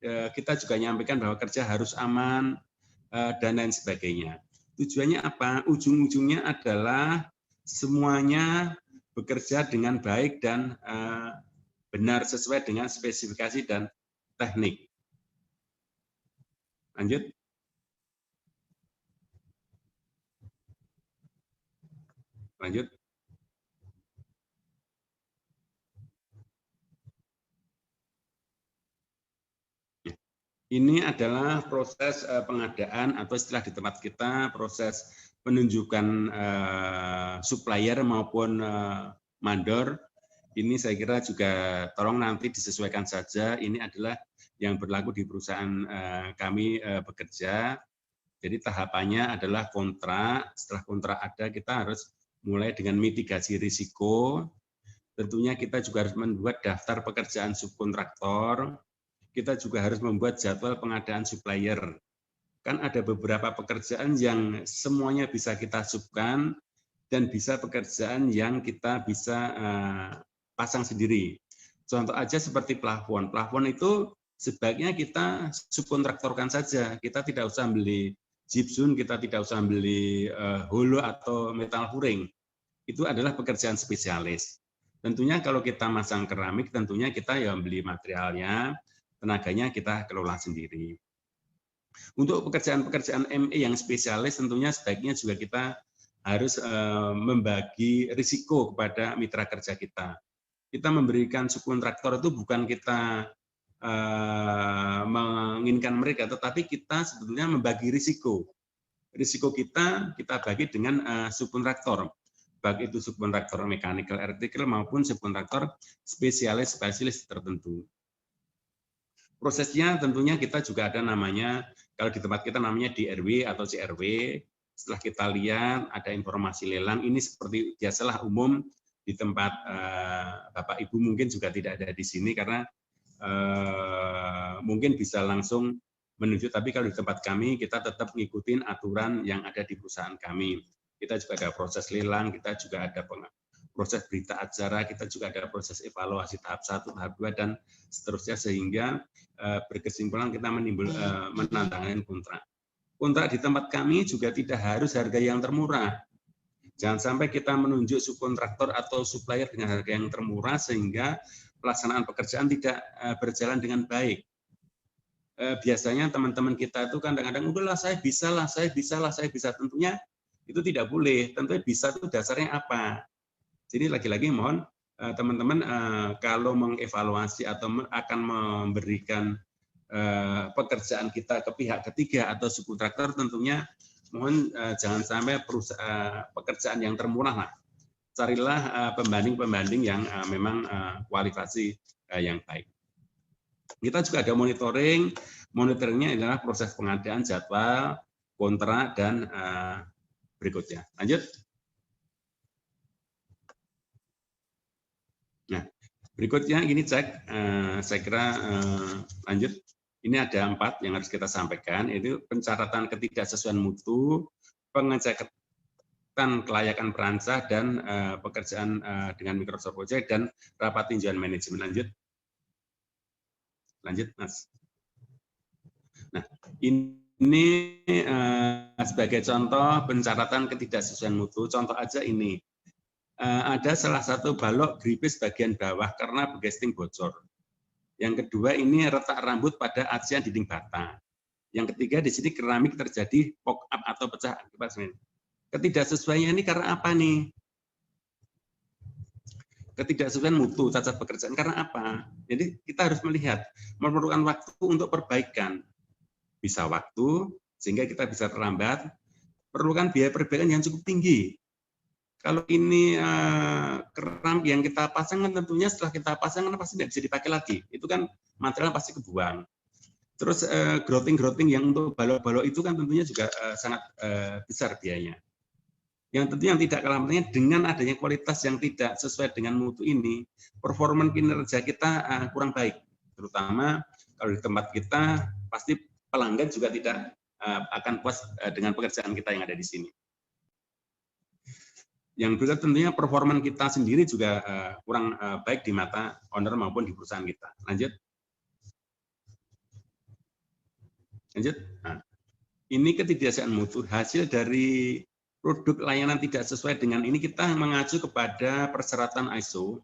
Kita juga menyampaikan bahwa kerja harus aman dan lain sebagainya. Tujuannya apa? Ujung-ujungnya adalah semuanya bekerja dengan baik dan benar sesuai dengan spesifikasi dan teknik. Lanjut. Lanjut. Ini adalah proses pengadaan atau istilah di tempat kita proses penunjukan supplier maupun mandor. Ini saya kira juga tolong nanti disesuaikan saja. Ini adalah yang berlaku di perusahaan kami bekerja. Jadi tahapannya adalah kontrak. Setelah kontrak ada, kita harus mulai dengan mitigasi risiko. Tentunya kita juga harus membuat daftar pekerjaan subkontraktor. Kita juga harus membuat jadwal pengadaan supplier. Kan ada beberapa pekerjaan yang semuanya bisa kita subkan dan bisa pekerjaan yang kita bisa pasang sendiri. Contoh aja seperti plafon. Plafon itu sebaiknya kita subkontraktorkan saja. Kita tidak usah beli gypsum, kita tidak usah beli holo atau metal furing. Itu adalah pekerjaan spesialis. Tentunya kalau kita masang keramik, tentunya kita yang beli materialnya, tenaganya kita kelola sendiri. Untuk pekerjaan-pekerjaan ME yang spesialis tentunya sebaiknya juga kita harus membagi risiko kepada mitra kerja kita. Kita memberikan subkontraktor itu bukan kita menginginkan mereka, tetapi kita sebetulnya membagi risiko. Risiko kita bagi dengan subkontraktor, baik itu subkontraktor mechanical electrical maupun subkontraktor spesialis tertentu. Prosesnya tentunya kita juga ada namanya, kalau di tempat kita namanya DRW atau CRW. Setelah kita lihat ada informasi lelang, ini seperti biasalah umum di tempat Bapak Ibu mungkin juga tidak ada di sini karena mungkin bisa langsung menunjuk, tapi kalau di tempat kami kita tetap mengikuti aturan yang ada di perusahaan kami. Kita juga ada proses lelang, kita juga ada proses berita acara, kita juga ada proses evaluasi tahap 1, tahap 2, dan seterusnya sehingga berkesimpulan kita menandatangani kontrak. Kontrak di tempat kami juga tidak harus harga yang termurah. Jangan sampai kita menunjuk subkontraktor atau supplier dengan harga yang termurah sehingga pelaksanaan pekerjaan tidak berjalan dengan baik. biasanya teman-teman kita itu kadang-kadang udahlah saya bisa. Tentunya itu tidak boleh. Tentunya bisa itu dasarnya apa. Jadi lagi-lagi mohon teman-teman kalau mengevaluasi atau akan memberikan pekerjaan kita ke pihak ketiga atau subkontraktor, tentunya mohon jangan sampai pekerjaan yang termurah lah. Carilah pembanding-pembanding yang memang kualifikasi yang baik. Kita juga ada monitoring. Monitoringnya adalah proses pengadaan jadwal, kontrak, dan berikutnya. Lanjut. Nah, berikutnya ini cek, saya kira lanjut. Ini ada 4 yang harus kita sampaikan, yaitu pencatatan ketidaksesuaian mutu, pengecekan kelayakan perancah, dan pekerjaan dengan Microsoft Project, dan rapat tinjauan manajemen. Lanjut, Mas. Nah, ini sebagai contoh pencatatan ketidaksesuaian mutu. Contoh aja ini. Ada salah satu balok gripis bagian bawah karena begesting bocor. Yang kedua ini retak rambut pada acian dinding bata. Yang ketiga di sini keramik terjadi pok up atau pecah akibat semen. Ketidaksesuaiannya ini karena apa nih? Ketidaksesuaian mutu, cacat pekerjaan karena apa? Jadi kita harus melihat, memerlukan waktu untuk perbaikan. Bisa waktu sehingga kita bisa terlambat, perlukan biaya perbaikan yang cukup tinggi. Kalau ini keram yang kita pasang kan tentunya setelah kita pasang kan pasti tidak bisa dipakai lagi. Itu kan material pasti kebuang. Terus grouting yang untuk balok-balok itu kan tentunya juga sangat besar biayanya. Yang tentu yang tidak kalah pentingnya dengan adanya kualitas yang tidak sesuai dengan mutu ini, performa kinerja kita kurang baik. Terutama kalau di tempat kita pasti pelanggan juga tidak akan puas dengan pekerjaan kita yang ada di sini. Yang berikut tentunya performa kita sendiri juga kurang baik di mata owner maupun di perusahaan kita. Lanjut. Nah, ini ketidaksesuaian mutu hasil dari produk layanan tidak sesuai dengan ini, kita mengacu kepada persyaratan ISO,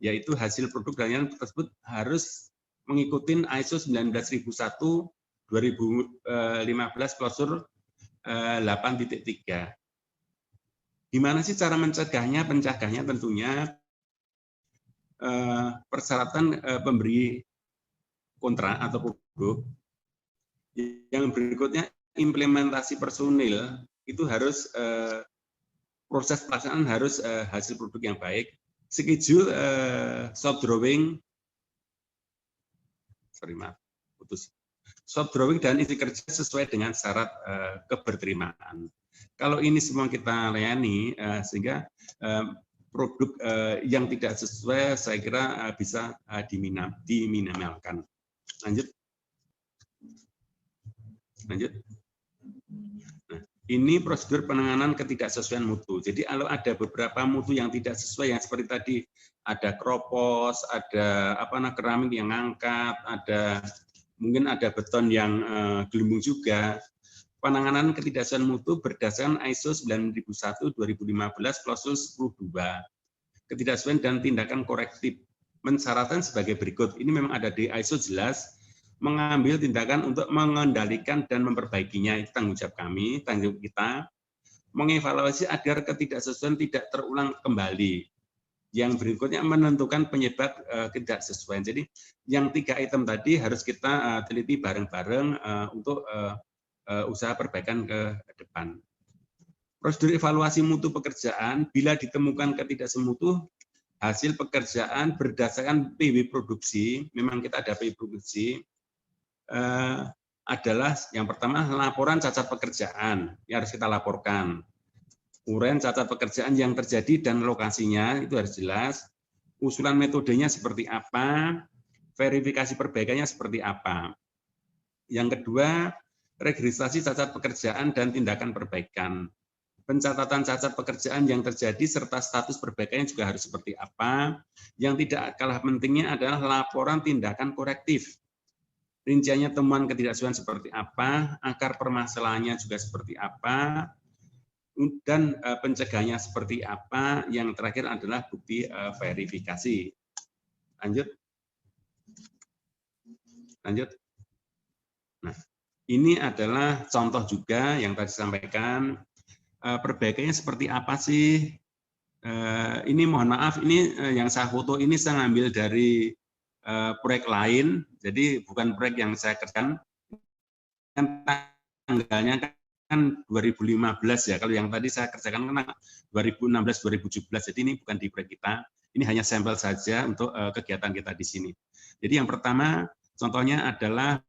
yaitu hasil produk layanan tersebut harus mengikuti ISO 19001 2015 klausur 8.3. Gimana sih cara mencegahnya? Pencegahnya tentunya persyaratan pemberi kontrak atau produk. Yang berikutnya implementasi personil itu harus proses pelaksanaan harus hasil produk yang baik. Schedule shop drawing, shop drawing dan isi kerja sesuai dengan syarat keberterimaan. Kalau ini semua kita layani, sehingga produk yang tidak sesuai, saya kira bisa diminimalkan. Lanjut. Nah, ini prosedur penanganan ketidaksesuaian mutu. Jadi kalau ada beberapa mutu yang tidak sesuai, yang seperti tadi ada kropos, ada keramik yang ngangkat, mungkin ada beton yang gelembung juga. Penanganan ketidaksesuaian mutu berdasarkan ISO 9001 2015 klausul 10.2. Ketidaksesuaian dan tindakan korektif mensyaratkan sebagai berikut. Ini memang ada di ISO jelas, mengambil tindakan untuk mengendalikan dan memperbaikinya. Itu tanggung jawab kami, tanggung jawab kita. Mengevaluasi agar ketidaksesuaian tidak terulang kembali. Yang berikutnya menentukan penyebab ketidaksesuaian. Jadi yang 3 item tadi harus kita teliti bareng-bareng untuk usaha perbaikan ke depan. Prosedur evaluasi mutu pekerjaan, bila ditemukan ketidaksesuaian mutu hasil pekerjaan berdasarkan PW produksi, memang kita ada PW produksi, adalah yang pertama laporan cacat pekerjaan yang harus kita laporkan. Uraian cacat pekerjaan yang terjadi dan lokasinya itu harus jelas. Usulan metodenya seperti apa, verifikasi perbaikannya seperti apa. Yang kedua, registrasi cacat pekerjaan dan tindakan perbaikan. Pencatatan cacat pekerjaan yang terjadi serta status perbaikannya juga harus seperti apa. Yang tidak kalah pentingnya adalah laporan tindakan korektif. Rinciannya temuan ketidaksesuaian seperti apa, akar permasalahannya juga seperti apa, dan pencegahannya seperti apa. Yang terakhir adalah bukti verifikasi. Lanjut. Nah, ini adalah contoh juga yang tadi disampaikan. Perbaikannya seperti apa sih? Ini mohon maaf, ini yang saya foto ini saya ngambil dari proyek lain, jadi bukan proyek yang saya kerjakan. Kan tanggalnya kan 2015 ya, kalau yang tadi saya kerjakan kan 2016-2017, jadi ini bukan di proyek kita, ini hanya sampel saja untuk kegiatan kita di sini. Jadi yang pertama, contohnya adalah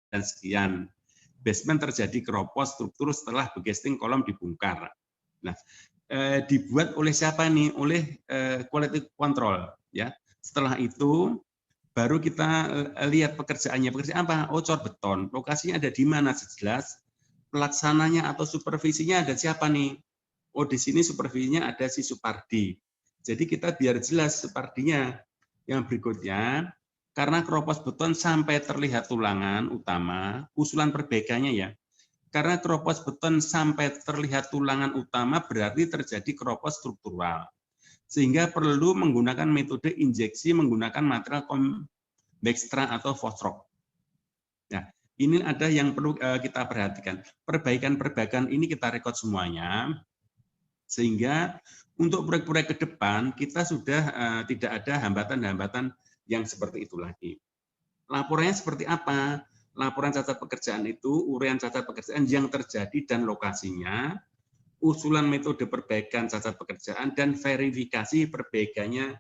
dan sekian. Basement terjadi keropos struktur setelah begesting kolom dibongkar. Nah, dibuat oleh siapa nih? Oleh quality control, ya. Setelah itu baru kita lihat pekerjaannya. Pekerjaan apa? Oh, cor beton. Lokasinya ada di mana? Jelas. Pelaksananya atau supervisinya ada siapa nih? Oh, di sini supervisinya ada si Supardi. Jadi kita biar jelas Supardinya. Yang berikutnya, karena keropos beton sampai terlihat tulangan utama, usulan perbaikannya ya. Karena keropos beton sampai terlihat tulangan utama berarti terjadi keropos struktural. Sehingga perlu menggunakan metode injeksi menggunakan material Bextra atau Fosrock. Nah, ini ada yang perlu kita perhatikan. Perbaikan-perbaikan ini kita rekod semuanya, sehingga untuk proyek-proyek ke depan kita sudah tidak ada hambatan-hambatan yang seperti itu lagi. Laporannya seperti apa? Laporan cacat pekerjaan itu, uraian cacat pekerjaan yang terjadi dan lokasinya, usulan metode perbaikan cacat pekerjaan, dan verifikasi perbaikannya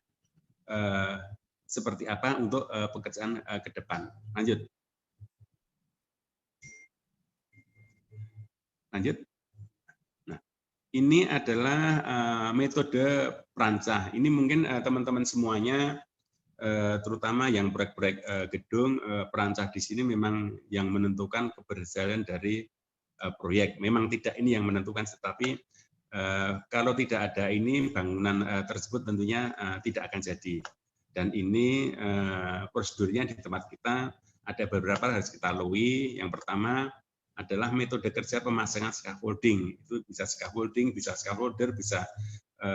seperti apa untuk pekerjaan ke depan. Lanjut. Lanjut. Nah, ini adalah metode perancah. Ini mungkin teman-teman semuanya, terutama yang proyek-proyek gedung, perancah di sini memang yang menentukan keberhasilan dari proyek. Memang tidak ini yang menentukan, tetapi kalau tidak ada ini, bangunan tersebut tentunya tidak akan jadi. Dan ini prosedurnya di tempat kita ada beberapa harus kita lalui. Yang pertama adalah metode kerja pemasangan scaffolding. Itu bisa scaffolding, bisa scaffolder, bisa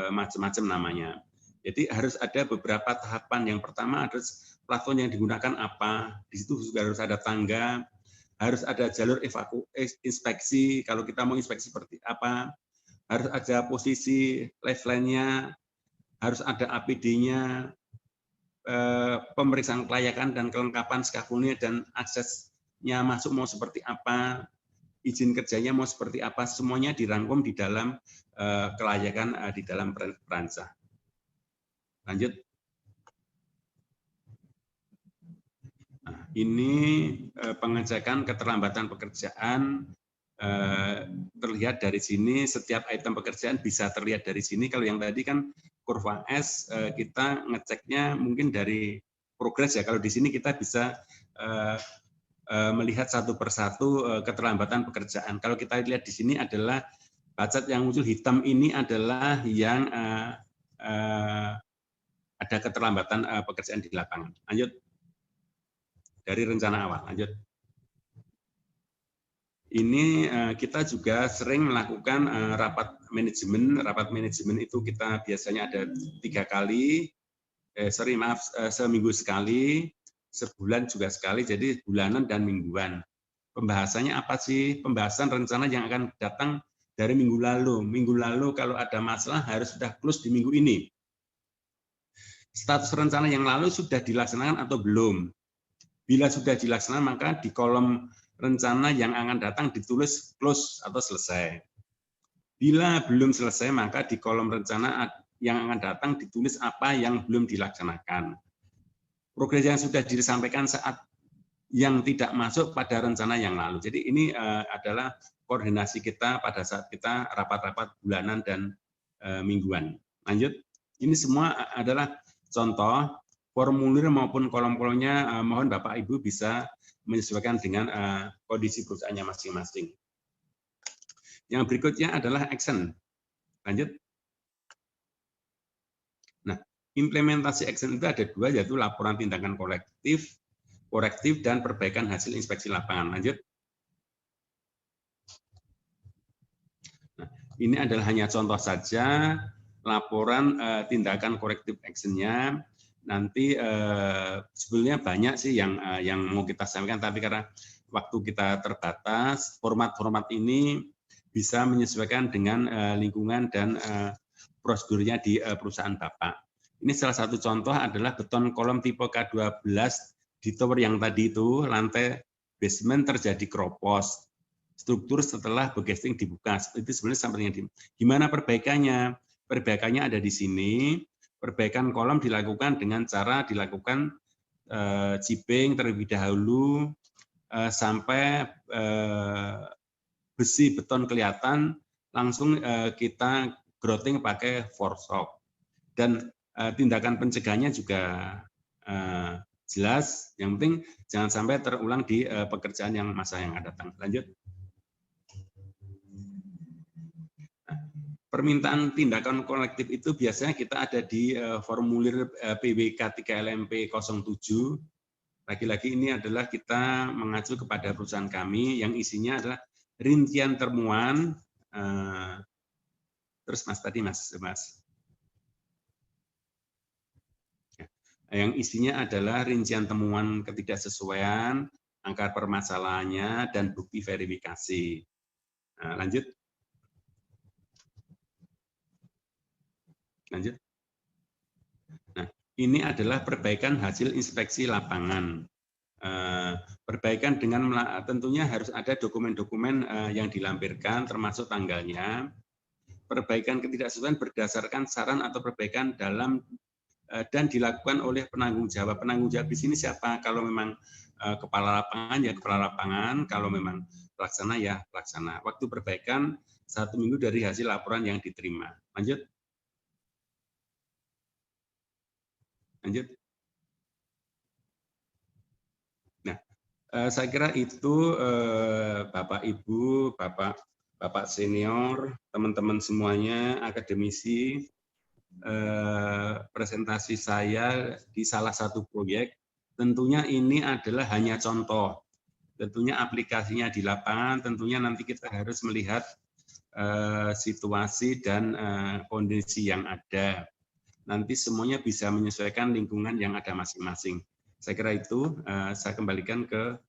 macam-macam namanya. Jadi harus ada beberapa tahapan. Yang pertama harus plafon yang digunakan apa, di situ juga harus ada tangga, harus ada jalur inspeksi, kalau kita mau inspeksi seperti apa, harus ada posisi lifeline-nya, harus ada APD-nya, pemeriksaan kelayakan dan kelengkapan scaffolding dan aksesnya masuk mau seperti apa, izin kerjanya mau seperti apa, semuanya dirangkum di dalam kelayakan di dalam perancah. Lanjut. Nah, ini pengecekan keterlambatan pekerjaan terlihat dari sini, setiap item pekerjaan bisa terlihat dari sini. Kalau yang tadi kan kurva S, kita ngeceknya mungkin dari progres ya. Kalau di sini kita bisa melihat satu persatu keterlambatan pekerjaan. Kalau kita lihat di sini adalah bacat yang muncul hitam ini adalah yang ada keterlambatan pekerjaan di lapangan. Lanjut. Dari rencana awal. Lanjut. Ini kita juga sering melakukan rapat manajemen. Rapat manajemen itu kita biasanya ada 3 kali, seminggu sekali, sebulan juga sekali, jadi bulanan dan mingguan. Pembahasannya apa sih? Pembahasan rencana yang akan datang dari minggu lalu. Minggu lalu kalau ada masalah harus sudah close di minggu ini. Status rencana yang lalu sudah dilaksanakan atau belum? Bila sudah dilaksanakan, maka di kolom rencana yang akan datang ditulis close atau selesai. Bila belum selesai, maka di kolom rencana yang akan datang ditulis apa yang belum dilaksanakan. Progres yang sudah disampaikan saat yang tidak masuk pada rencana yang lalu. Jadi ini adalah koordinasi kita pada saat kita rapat-rapat bulanan dan mingguan. Lanjut. Ini semua adalah contoh formulir maupun kolom-kolomnya, mohon Bapak Ibu bisa menyesuaikan dengan kondisi perusahaannya masing-masing. Yang berikutnya adalah action. Lanjut. Nah, implementasi action itu ada 2, yaitu laporan tindakan korektif dan perbaikan hasil inspeksi lapangan. Lanjut. Nah, ini adalah hanya contoh saja laporan tindakan korektif action-nya. nanti sebetulnya banyak sih yang mau kita sampaikan, tapi karena waktu kita terbatas, format-format ini bisa menyesuaikan dengan lingkungan dan prosedurnya di perusahaan Bapak. Ini salah satu contoh adalah beton kolom tipe K12 di tower yang tadi itu, lantai basement terjadi kropos. Struktur setelah backcasting dibuka, itu sebenarnya sampelnya. Gimana perbaikannya? Perbaikannya ada di sini. Perbaikan kolom dilakukan dengan cara dilakukan chipping terlebih dahulu sampai besi beton kelihatan, langsung kita grouting pakai foreshop. Dan tindakan pencegahannya juga jelas. Yang penting jangan sampai terulang di pekerjaan yang masa yang akan datang. Lanjut. Permintaan tindakan kolektif itu biasanya kita ada di formulir PWK 3LMP 07. Lagi-lagi ini adalah kita mengacu kepada perusahaan kami yang isinya adalah rincian temuan. Terus Mas tadi Mas. Yang isinya adalah rincian temuan ketidaksesuaian, akar permasalahannya, dan bukti verifikasi. Nah, lanjut. Lanjut. Nah, ini adalah perbaikan hasil inspeksi lapangan. Perbaikan dengan tentunya harus ada dokumen-dokumen yang dilampirkan, termasuk tanggalnya. Perbaikan ketidaksesuaian berdasarkan saran atau perbaikan dalam dan dilakukan oleh penanggung jawab. Penanggung jawab di sini siapa? Kalau memang kepala lapangan ya kepala lapangan, kalau memang pelaksana ya pelaksana. Waktu perbaikan 1 minggu dari hasil laporan yang diterima. Lanjut. Lanjut. Nah, saya kira itu Bapak Ibu, Bapak senior, teman-teman semuanya, akademisi, presentasi saya di salah satu proyek. Tentunya ini adalah hanya contoh. Tentunya aplikasinya di lapangan, tentunya nanti kita harus melihat situasi dan kondisi yang ada. Nanti semuanya bisa menyesuaikan lingkungan yang ada masing-masing. Saya kira itu, saya kembalikan ke